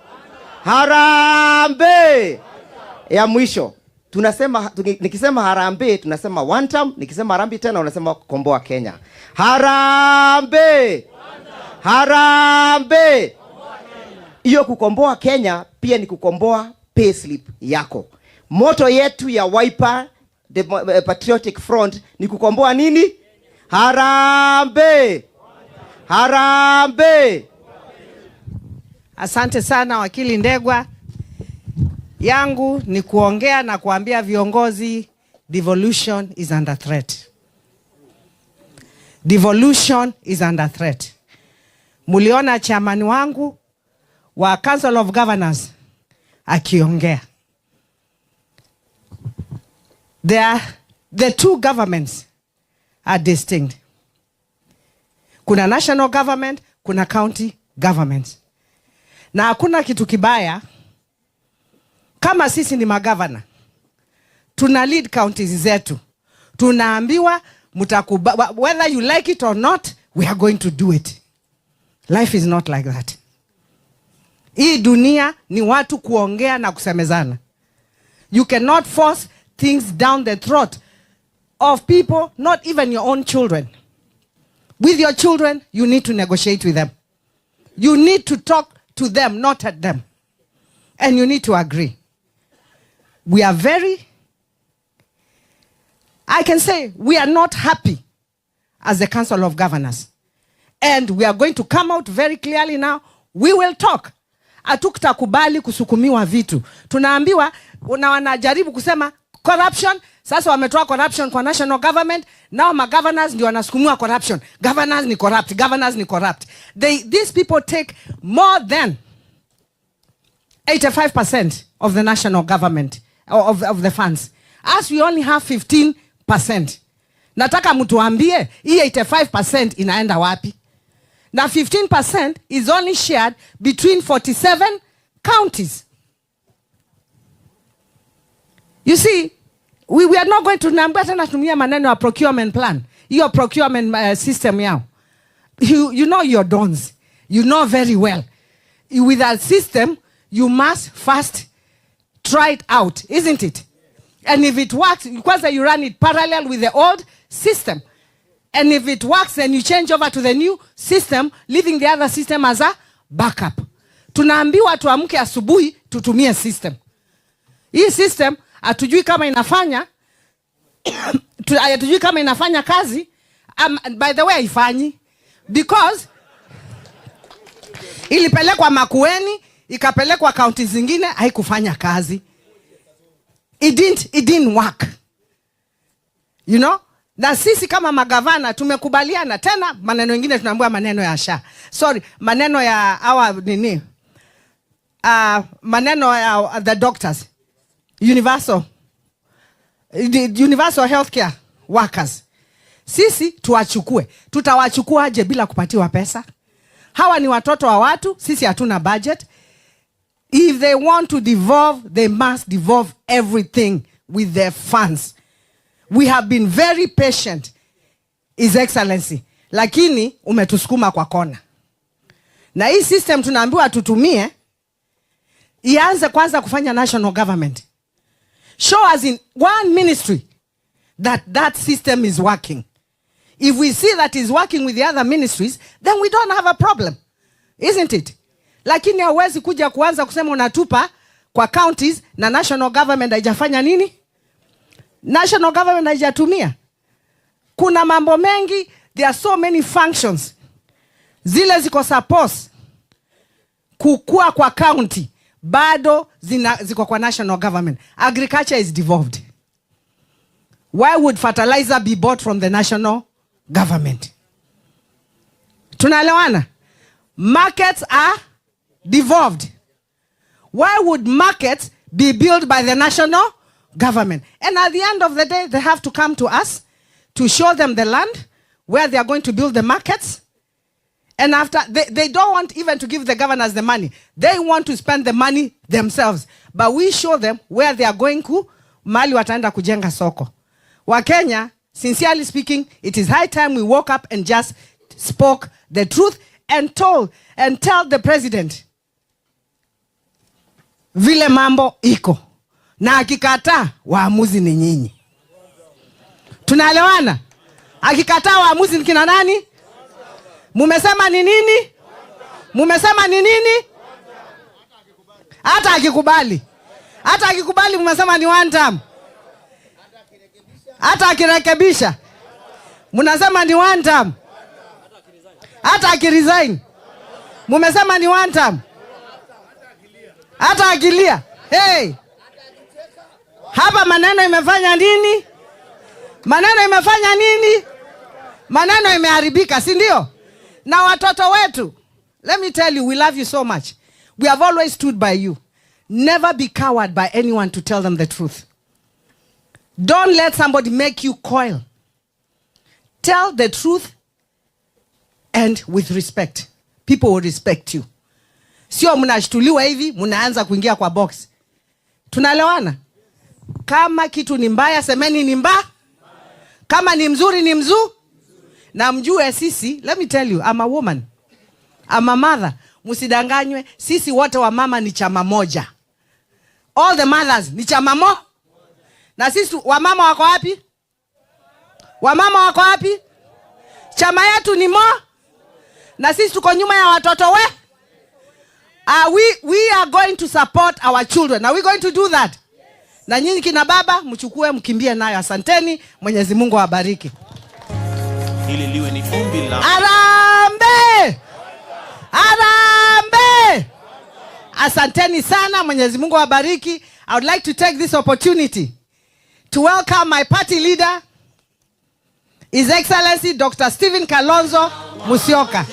Harambe! Ya mwisho, tunasema, nikisema harambe, tunasema one term. Nikisema harambe tena, unasema kukomboa Kenya. Harambe! Harambe! Iyo kukomboa Kenya, pia ni kukomboa payslip yako. Moto yetu ya Wiper, the Patriotic Front, ni kukomboa nini? Harambe! Harambe! Asante sana wakili Ndegwa. Yangu ni kuongea na kuambia viongozi devolution is under threat. Devolution is under threat. Muliona chairman wangu wa Council of Governors akiongea. The two governments are distinct. Kuna national government, kuna county government. Na hakuna kitu kibaya kama sisi ni magavana, tuna lead counties zetu, tunaambiwa whether you like it or not, we are going to do it. Life is not like that. Hii dunia ni watu kuongea na kusemezana. You cannot force things down the throat of people, not even your own children. With your children, you need to negotiate with them. You need to talk to them, not at them. And you need to agree. We are I can say we are not happy as the Council of Governors. And we are going to come out very clearly now. We will talk. Hatutakubali kusukumiwa vitu. Tunaambiwa na wanajaribu kusema corruption, Sasa wametoa corruption kwa national government. Now ma governors ndio wanasukumua corruption. Governors ni corrupt. Governors ni corrupt. These people take more than 85% of the national government, of the funds. As we only have 15%. Nataka mtuambie, hii 85% inaenda wapi? Na 15% is only shared between 47 counties. You see, we are not going to nambia tena tumia maneno ya procurement plan. Your procurement system yao. You know your dons. You know very well. With that system, you must first try it out, isn't it? And if it works, because you run it parallel with the old system. And if it works, then you change over to the new system, leaving the other system as a backup. Tunaambiwa tuamke asubuhi tutumie system. Hii system hatujui kama inafanya hatujui kama inafanya kazi. By the way, haifanyi because ilipelekwa Makueni, ikapelekwa counties zingine, haikufanya kazi. It didn't work. You know? Na sisi kama magavana tumekubaliana tena maneno mengine tunaambiwa maneno ya SHA. Sorry, maneno ya maneno ya the doctors. Universal healthcare workers. Sisi tuwachukue. Tutawachukua aje bila kupatiwa pesa? Hawa ni watoto wa watu, sisi hatuna budget. If they want to devolve, they must devolve everything with their funds. We have been very patient, His Excellency. Lakini umetusukuma kwa kona. Na hii system tunaambiwa tutumie, ianze kwanza kufanya national government. Show us in one ministry that system is working. If we see that is working with the other ministries, then we don't have a problem. Isn't it? Lakini hauwezi kuja kuanza kusema unatupa kwa counties na national government haijafanya nini? National government haijatumia. Kuna mambo mengi, there are so many functions. Zile ziko suppose kukua kwa county, bado ziko kwa national government. Agriculture is devolved. Why would fertilizer be bought from the national government? Tunaelewana? Markets are devolved. Why would markets be built by the national government? And at the end of the day, they have to come to us to show them the land where they are going to build the markets. And after, they don't want even to give the governors the money. They want to spend the money themselves. But we show them where they are going to, mali wataenda kujenga soko. Wa Kenya, sincerely speaking, it is high time we woke up and just spoke the truth and tell the president vile mambo iko. Na akikataa, waamuzi ni nyinyi. Tunaelewana? Akikataa waamuzi ni kina nani? Mumesema ni nini? Mumesema ni nini? Hata akikubali. Hata akikubali mumesema ni one term. Hata akirekebisha. Mnasema ni one term. Hata akiresign. Mumesema ni one term. Hata akilia. Hey. Hapa maneno imefanya nini? Maneno imefanya nini? Maneno imeharibika, si ndio? Na watoto wetu, let me tell you, we love you so much. We have always stood by you. Never be cowed by anyone to tell them the truth. Don't let somebody make you coil. Tell the truth and with respect. People will respect you. Sio mnashtuliwa hivi, mnaanza kuingia kwa box. Tunaelewana? Kama kitu ni mbaya, semeni ni mbaya. Kama ni mzuri, ni mzuri. Na mjue sisi, let me tell you, I'm a woman. I'm a mother. Musidanganywe, sisi wote wa mama ni chama moja. All the mothers ni chama moja. Na sisi wa mama wako wapi? Wa mama wako wapi? Chama yetu ni moja. Na sisi tuko nyuma ya watoto we. We are going to support our children. Are we going to do that? Na nyinyi kina baba, mchukue mkimbie nayo. Asanteni, Mwenyezi Mungu awabariki. Hili liwe ni ombi la Arambe! Arambe! Asanteni sana, Mwenyezi Mungu awabariki. I would like to take this opportunity to welcome my party leader, His Excellency Dr. Stephen Kalonzo Musyoka.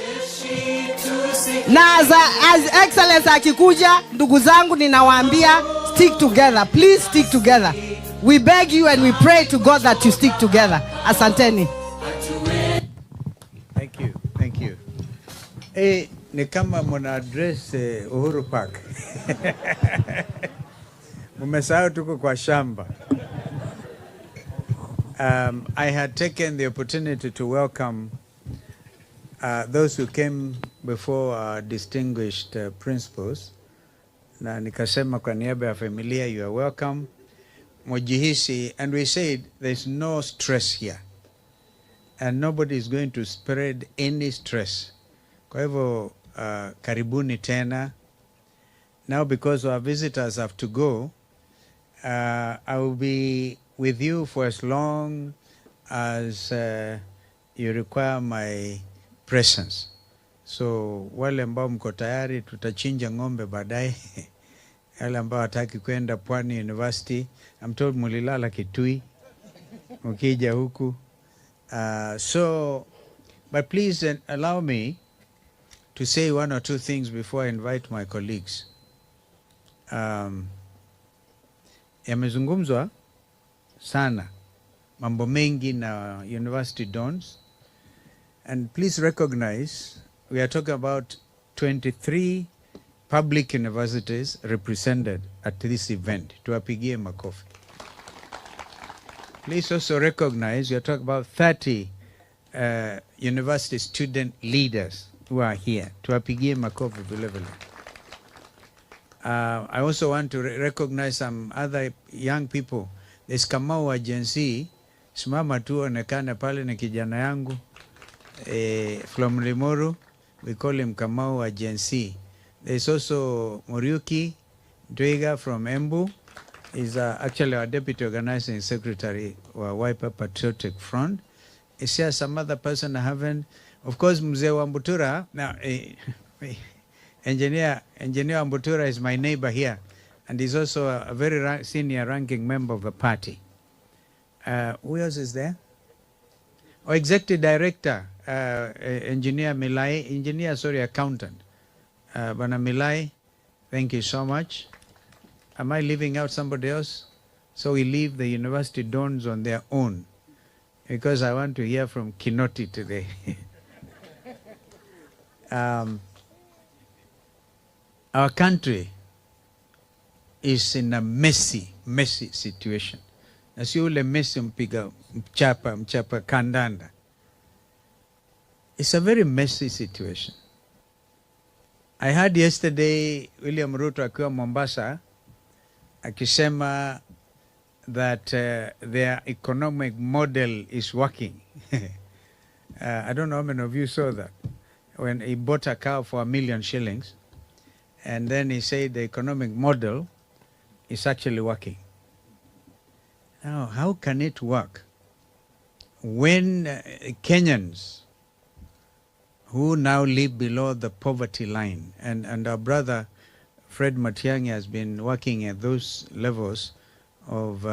Na as Excellency akikuja, ndugu zangu ninawaambia, stick together. Please stick together. We beg you and we pray to God that you stick together. Asanteni. Thank you. Thank you. Ni kama muna address Uhuru Park. Mumesahau tuko kwa shamba. I had taken the opportunity to welcome those who came before our distinguished principals. Na nikasema kwa niaba ya familia, you are welcome. Mojihisi, and we said there's no stress here. And nobody is going to spread any stress. Kwa hivyo, karibuni tena. Now, because our visitors have to go, I will be with you for as long as you require my presence. So, wale ambao mko tayari, tutachinja ng'ombe baadaye. Wale ambao hataki kwenda Pwani University, I'm told mulilala Kitui, mkija huku. But please allow me to say one or two things before I invite my colleagues. Yamezungumzwa sana mambo mengi na university dons, and please recognize we are talking about 23 public universities represented at this event. Tuwapigie makofi. Please also recognize we are talking about 30 university student leaders who are here. Tuwapigie makofi vile vile. I also want to recognize some other young people. There's Kamau wa Gen Z. Simama tu onekana pale na kijana yangu. From Limuru, we call him Kamau wa Gen Z. There's also Muriuki Dwega from Embu. He's actually our deputy organizing secretary for Wiper Patriotic Front. Is there some other person I haven't? Of course, Mzee Wambutura. Now, Engineer Wambutura is my neighbor here, and he's also a very senior ranking member of the party. Who else is there? Oh, Executive Director, Engineer Milai, Accountant. Bana Milai, thank you so much. Am I leaving out somebody else? So we leave the university dons on their own, because I want to hear from Kinoti today. Our country is in a messy situation. Na si ule messy mchapa kandanda. It's a very messy situation. I heard yesterday William Ruto akiwa Mombasa akisema that their economic model is working. I don't know how many of you saw that. When he bought a cow for 1 million shillings, and then he said the economic model is actually working. Now, how can it work when Kenyans who now live below the poverty line, and our brother Fred Matiang'i has been working at those levels of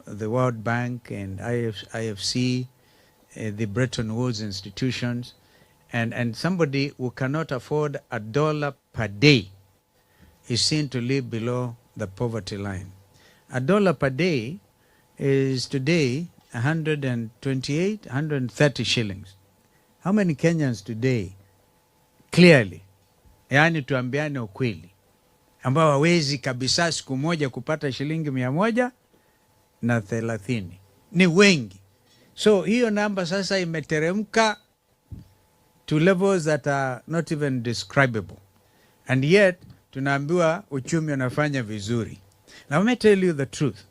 the World Bank and IFC, the Bretton Woods institutions, and somebody who cannot afford $1 per day is seen to live below the poverty line. $1 per day is today 128, 130 shillings. How many Kenyans today, clearly, yani tuambiane ukweli, ambao hawezi kabisa siku moja kupata shilingi 130? Ni wengi. So hiyo namba sasa imeteremka to levels that are not even describable. And yet, tunaambiwa uchumi unafanya vizuri. Now, let me tell you the truth.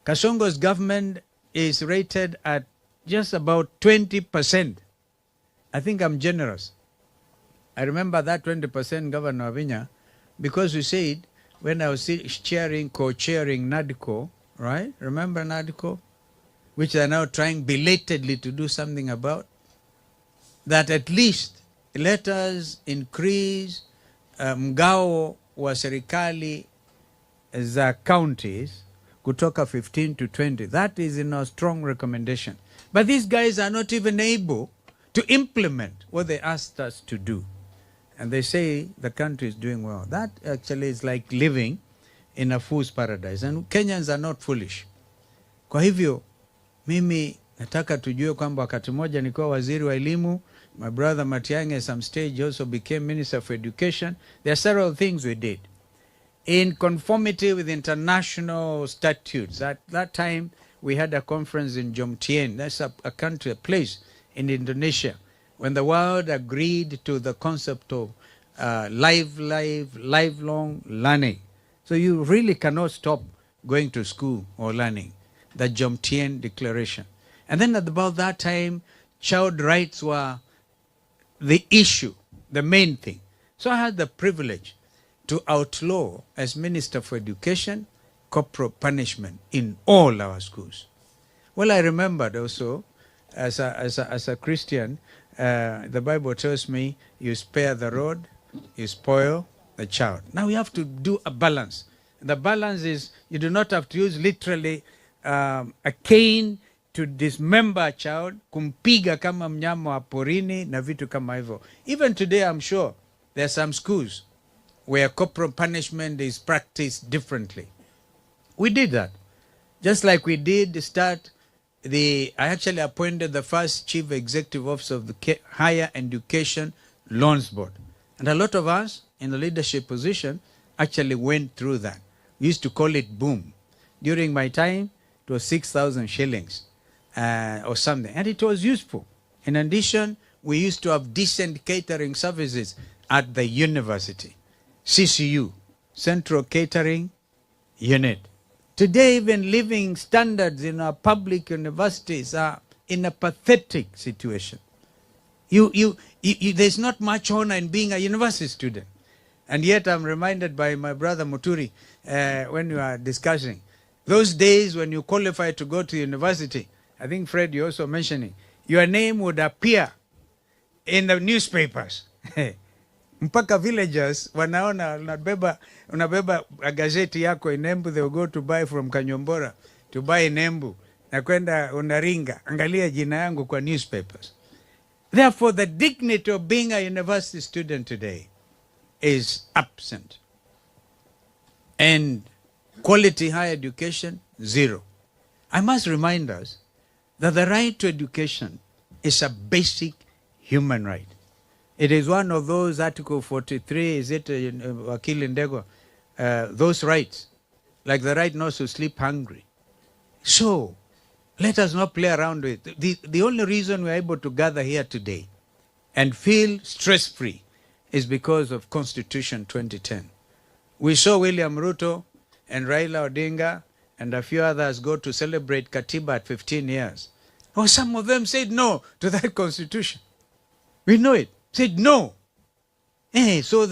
Kasongo's government is rated at just about 20%. I think I'm generous. I remember that 20%, Governor Vinya, because we said when I was co-chairing NADCO, right? Remember NADCO? Which they are now trying belatedly to do something about. That at least let us increase mgao wa serikali za counties kutoka 15 to 20. That is in our strong recommendation. But these guys are not even able to implement what they asked us to do. And they say the country is doing well. That actually is like living in a fool's paradise. And Kenyans are not foolish. Kwa hivyo, mimi nataka tujue kwamba wakati moja nilikuwa waziri wa elimu. My brother Matiang'i at some stage also became Minister for Education. There are several things we did in conformity with international statutes. At that time, we had a conference in Jomtien. That's a country, a place in Indonesia, when the world agreed to the concept of lifelong learning. So you really cannot stop going to school or learning. The Jomtien Declaration. And then at about that time, child rights were the issue, the main thing. So I had the privilege to outlaw, as Minister for Education, corporal punishment in all our schools. Well, I remembered also, as a Christian, the Bible tells me, you spare the rod, you spoil the child. Now we have to do a balance. The balance is, you do not have to use literally a cane to dismember a child, kumpiga kama mnyama wa porini na vitu kama hivyo. Even today, I'm sure, there are some schools where corporal punishment is practiced differently. We did that. Just like we did start I actually appointed the first chief executive officer of the Higher Education Loans Board. And a lot of us in the leadership position actually went through that. We used to call it boom. During my time, it was 6,000 shillings or something. And it was useful. In addition, we used to have decent catering services at the university. CCU, Central Catering Unit. Today, even living standards in our public universities are in a pathetic situation. There's not much honor in being a university student. And yet I'm reminded by my brother Muturi when we are discussing. Those days when you qualified to go to university, I think Fred, you also mentioning, your name would appear in the newspapers. Mpaka villagers wanaona unabeba a gazeti yako in Embu, they will go to buy from Kanyombora to buy in Embu na kwenda unaringa, angalia jina yangu kwa newspapers. Therefore, the dignity of being a university student today is absent. And quality higher education, zero. I must remind us that the right to education is a basic human right. It is one of those, Article 43, is it, Wakili Ndegwa, those rights, like the right not to sleep hungry. So, let us not play around with it. The only reason we are able to gather here today and feel stress-free is because of Constitution 2010. We saw William Ruto and Raila Odinga and a few others go to celebrate Katiba at 15 years. Oh, some of them said no to that constitution. We know it. Said no. So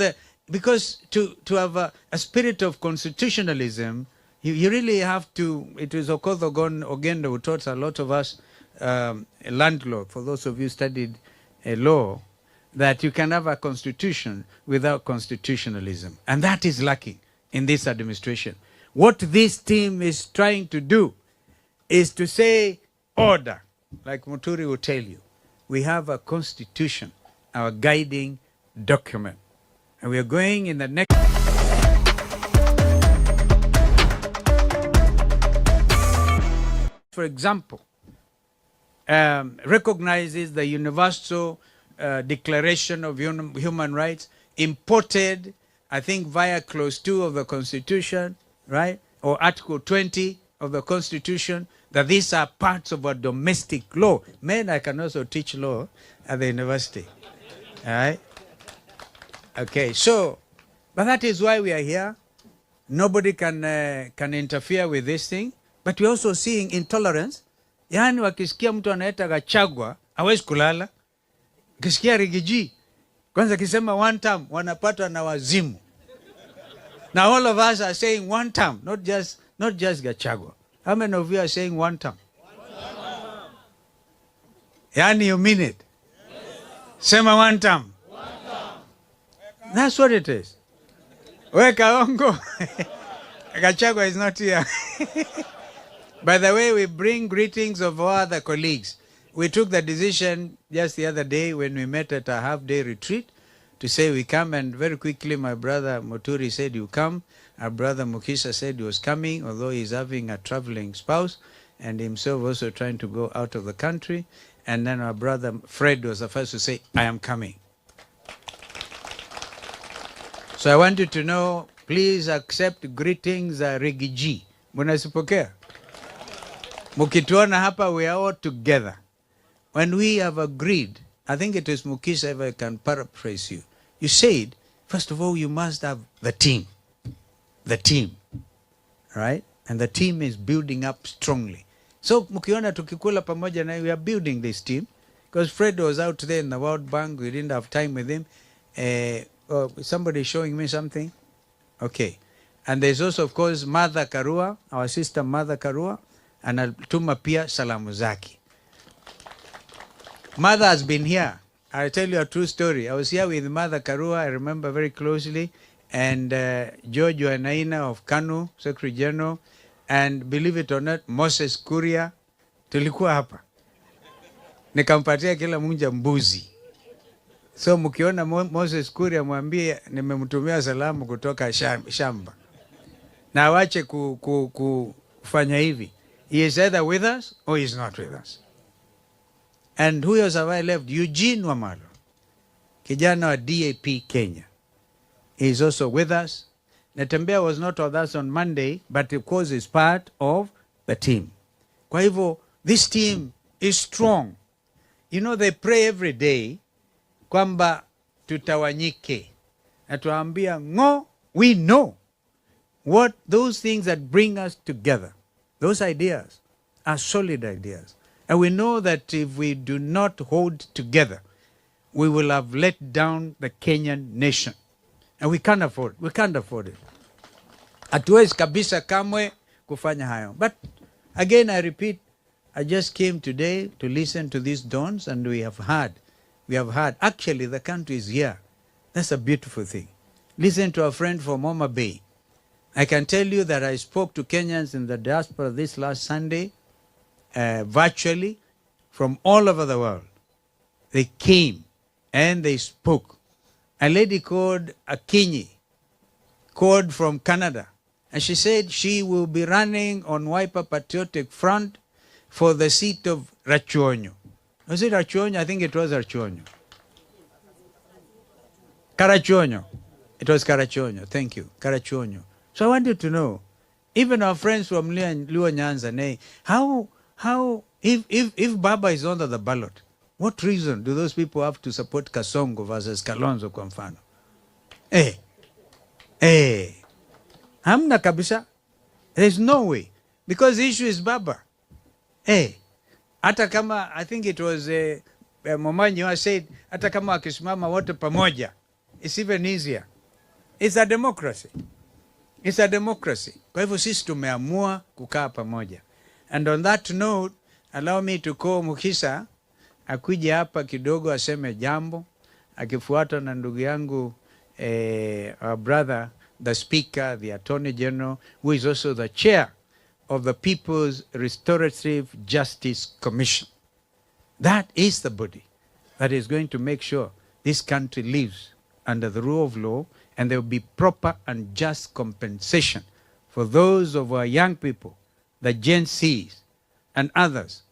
because to have a spirit of constitutionalism, you really have to, it was Okoth Ogendo who taught a lot of us land law, for those of you who studied law, that you can have a constitution without constitutionalism. And that is lacking in this administration. What this team is trying to do is to say order, like Muturi will tell you. We have a constitution, our guiding document. And we are going in the next... For example, recognizes the Universal Declaration of Human Rights, imported, I think, via Clause 2 of the Constitution, right? Or Article 20 of the Constitution, that these are parts of a domestic law. Men, I can also teach law at the university. All right? Okay, so, but that is why we are here. Nobody can interfere with this thing. But we're also seeing intolerance. Yani wakisikia mtu anaita Gachagua, hawezi kulala. Kisikia Rigiji, kwanza kisema one term, wanapatwa na wazimu. Now all of us are saying one term, not just Gachagua. How many of you are saying one term? Yani you mean it? Yes. Sema one term. One term. That's what it is. Weka ongo. Gachagua is not here. By the way, we bring greetings of all other colleagues. We took the decision just the other day when we met at a half-day retreat to say we come, and very quickly my brother Muturi said you come. Our brother Mukisa said he was coming, although he's having a traveling spouse and himself also trying to go out of the country. And then our brother Fred was the first to say, I am coming. So I want you to know, please accept greetings, Rigiji. Munasipokea? Mukituona hapa, we are all together. When we have agreed, I think it is Mukisa, if I can paraphrase you. You said, first of all, you must have the team. The team. Right? And the team is building up strongly. So mukiona tukikula pamoja na we are building this team. Because Fred was out there in the World Bank. We didn't have time with him. Somebody showing me something? Okay. And there's also, of course, Mother Karua, our sister Mother Karua. And Altuma pia salamu zake. Mother has been here. I'll tell you a true story. I was here with Mother Karua, I remember very closely, and George Wanaina of KANU, Secretary General, and believe it or not, Moses Kuria, tulikuwa hapa. Nikampatia kila mmoja mbuzi. So mkiona Moses Kuria mwambie nimemtumia salamu kutoka shamba. Na wache kufanya hivi. He is either with us or he is not with us. And who else have I left? Eugene Wamalo, kijana wa DAP Kenya. He is also with us. Natembea was not with us on Monday, but of course is part of the team. Kwa hivyo, this team is strong. You know, they pray every day kwamba tutawanyike. Na tuambia, no, we know what those things that bring us together. Those ideas are solid ideas. And we know that if we do not hold together, we will have let down the Kenyan nation. And we can't afford it. We can't afford it. Hatuwezi kabisa kamwe kufanya hayo. But again, I repeat, I just came today to listen to these dons, and we have heard. Actually, the country is here. That's a beautiful thing. Listen to a friend from Homa Bay. I can tell you that I spoke to Kenyans in the diaspora this last Sunday, virtually, from all over the world. They came and they spoke. A lady called Akinyi called from Canada, and she said she will be running on Wiper Patriotic Front for the seat of Rachuonyo. Was it Rachuonyo? I think it was Rachuonyo. Karachuonyo. It was Karachuonyo. Thank you. Karachuonyo. So I wanted to know, even our friends from Luo Nyanza, how if Baba is under the ballot, what reason do those people have to support Kasongo versus Kalonzo kwa mfano? Hamna kabisa. There's no way. Because the issue is Baba. Hata kama, I think it was Momanyi said, hata kama wakisimama wote pamoja, it's even easier. It's a democracy. It's a democracy. Kwa hivyo sisi tumeamua kukaa pamoja. And on that note, allow me to call Mukisa akuje hapa kidogo aseme jambo, akifuatwa na ndugu yangu our brother, the Speaker, the Attorney General, who is also the chair of the People's Restorative Justice Commission. That is the body that is going to make sure this country lives under the rule of law, and there will be proper and just compensation for those of our young people, the Gen Zs and others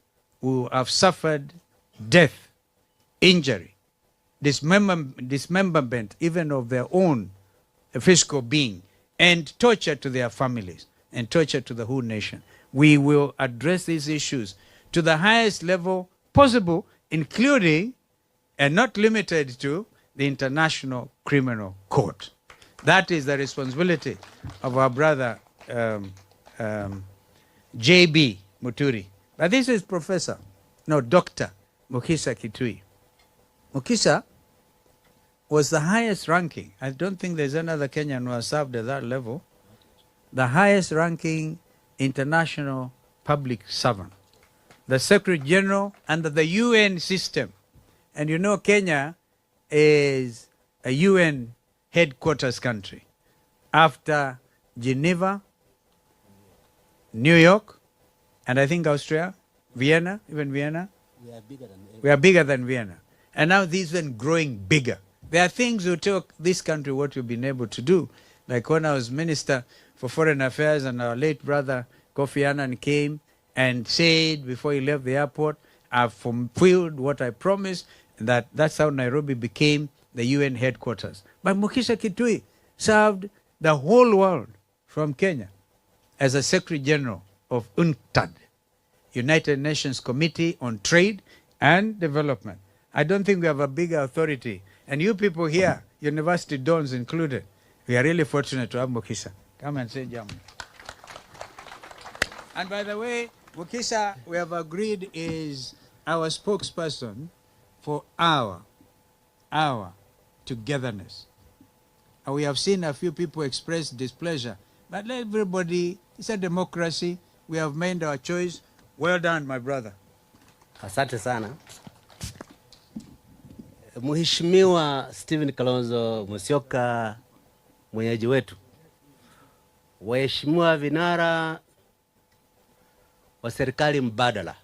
who have suffered death, injury, dismemberment even of their own physical being, and torture to their families, and torture to the whole nation. We will address these issues to the highest level possible, including and not limited to the International Criminal Court. That is the responsibility of our brother J.B. Muturi. But this is Dr. Mukisa Kitui. Mukisa was the highest ranking. I don't think there's another Kenyan who has served at that level. The highest ranking international public servant. The Secretary General under the UN system. And you know Kenya is a UN headquarters country. After Geneva New York, and I think Austria, Vienna, even Vienna. We are bigger than Vienna. And now these are growing bigger. There are things who took this country what we've been able to do. Like when I was Minister for Foreign Affairs and our late brother Kofi Annan came and said before he left the airport, I've fulfilled what I promised, and that's how Nairobi became the UN headquarters. But Mukisha Kitui served the whole world from Kenya as a Secretary General of UNCTAD, United Nations Committee on Trade and Development. I don't think we have a bigger authority. And you people here, university dons included, we are really fortunate to have Mukisha. Come and say jam. And by the way, Mukisha, we have agreed, is our spokesperson for our togetherness. And we have seen a few people express displeasure. But let everybody, it's a democracy. We have made our choice. Well done, my brother. Asante sana. Mheshimiwa Stephen Kalonzo Musyoka, mwenyeji wetu. Waheshimiwa vinara wa serikali mbadala.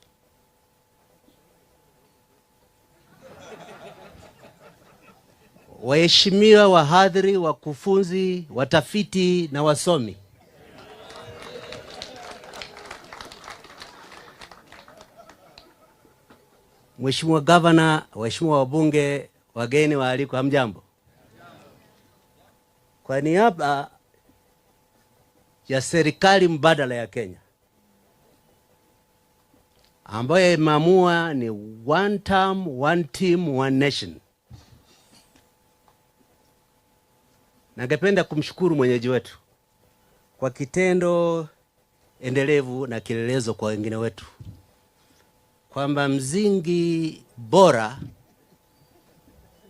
Waheshimiwa wahadhiri, wakufunzi, watafiti na wasomi. Mheshimiwa Gavana, waheshimiwa wabunge, wageni waalikwa, hamjambo. Kwa niaba ya serikali mbadala ya Kenya ambayo imeamua ni one term, one team, one nation, ningependa kumshukuru mwenyeji wetu kwa kitendo endelevu na kielelezo kwa wengine wetu kwamba mzingi bora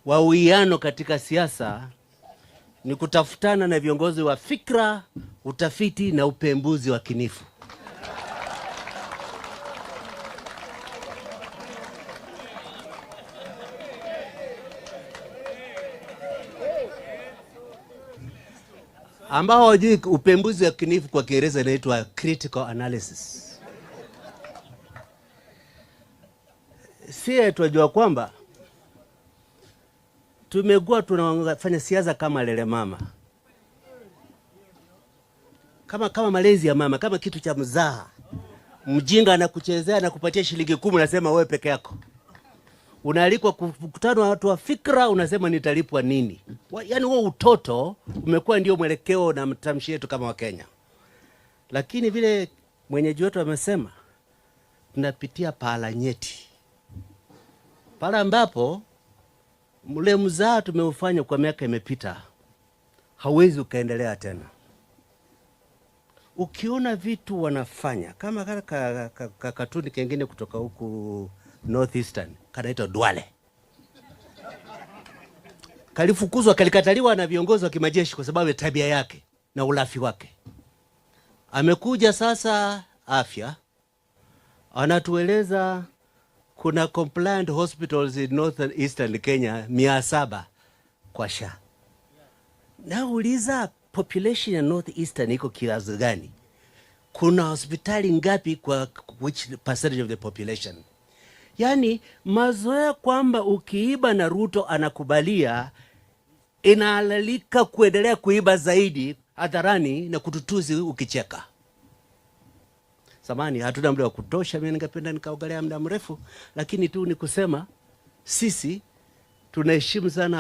wa uwiano katika siasa ni kutafutana na viongozi wa fikra, utafiti na upembuzi wa kinifu. Ambao hawajui upembuzi wa kinifu kwa Kiingereza inaitwa critical analysis. Sisi tunajua kwamba tumekuwa tunafanya siasa kama lele mama. Kama malezi ya mama, kama kitu cha mzaha. Mjinga anakuchezea na kupatia shilingi 10 unasema wewe peke yako. Unaalikwa kukutana na watu wa fikra unasema nitalipwa nini? Yaani wewe utoto umekuwa ndio mwelekeo na mtamshi yetu kama Wakenya. Lakini vile mwenyeji wetu amesema tunapitia pahala nyeti. Pala ambapo mle mzaa tumeufanya kwa miaka imepita hauwezi ukaendelea tena. Ukiona vitu wanafanya kama katuni kengine kutoka huku Northeastern kanaitwa Duale, kalifukuzwa, kalikataliwa na viongozi wa kimajeshi kwa sababu ya tabia yake na ulafi wake. Amekuja sasa afya, anatueleza kuna compliant hospitals in Northeastern Kenya 700 kwa SHA. Na uliza population ya Northeastern iko kiasi gani? Kuna hospitali ngapi kwa which percentage of the population? Yani mazoea kwamba ukiiba na Ruto anakubalia, inaalalika kuendelea kuiba zaidi hadharani na kututuzi ukicheka. Samani, hatuna muda wa kutosha, mimi ningependa nikaongelea muda mrefu, lakini tu ni kusema sisi tunaheshimu sana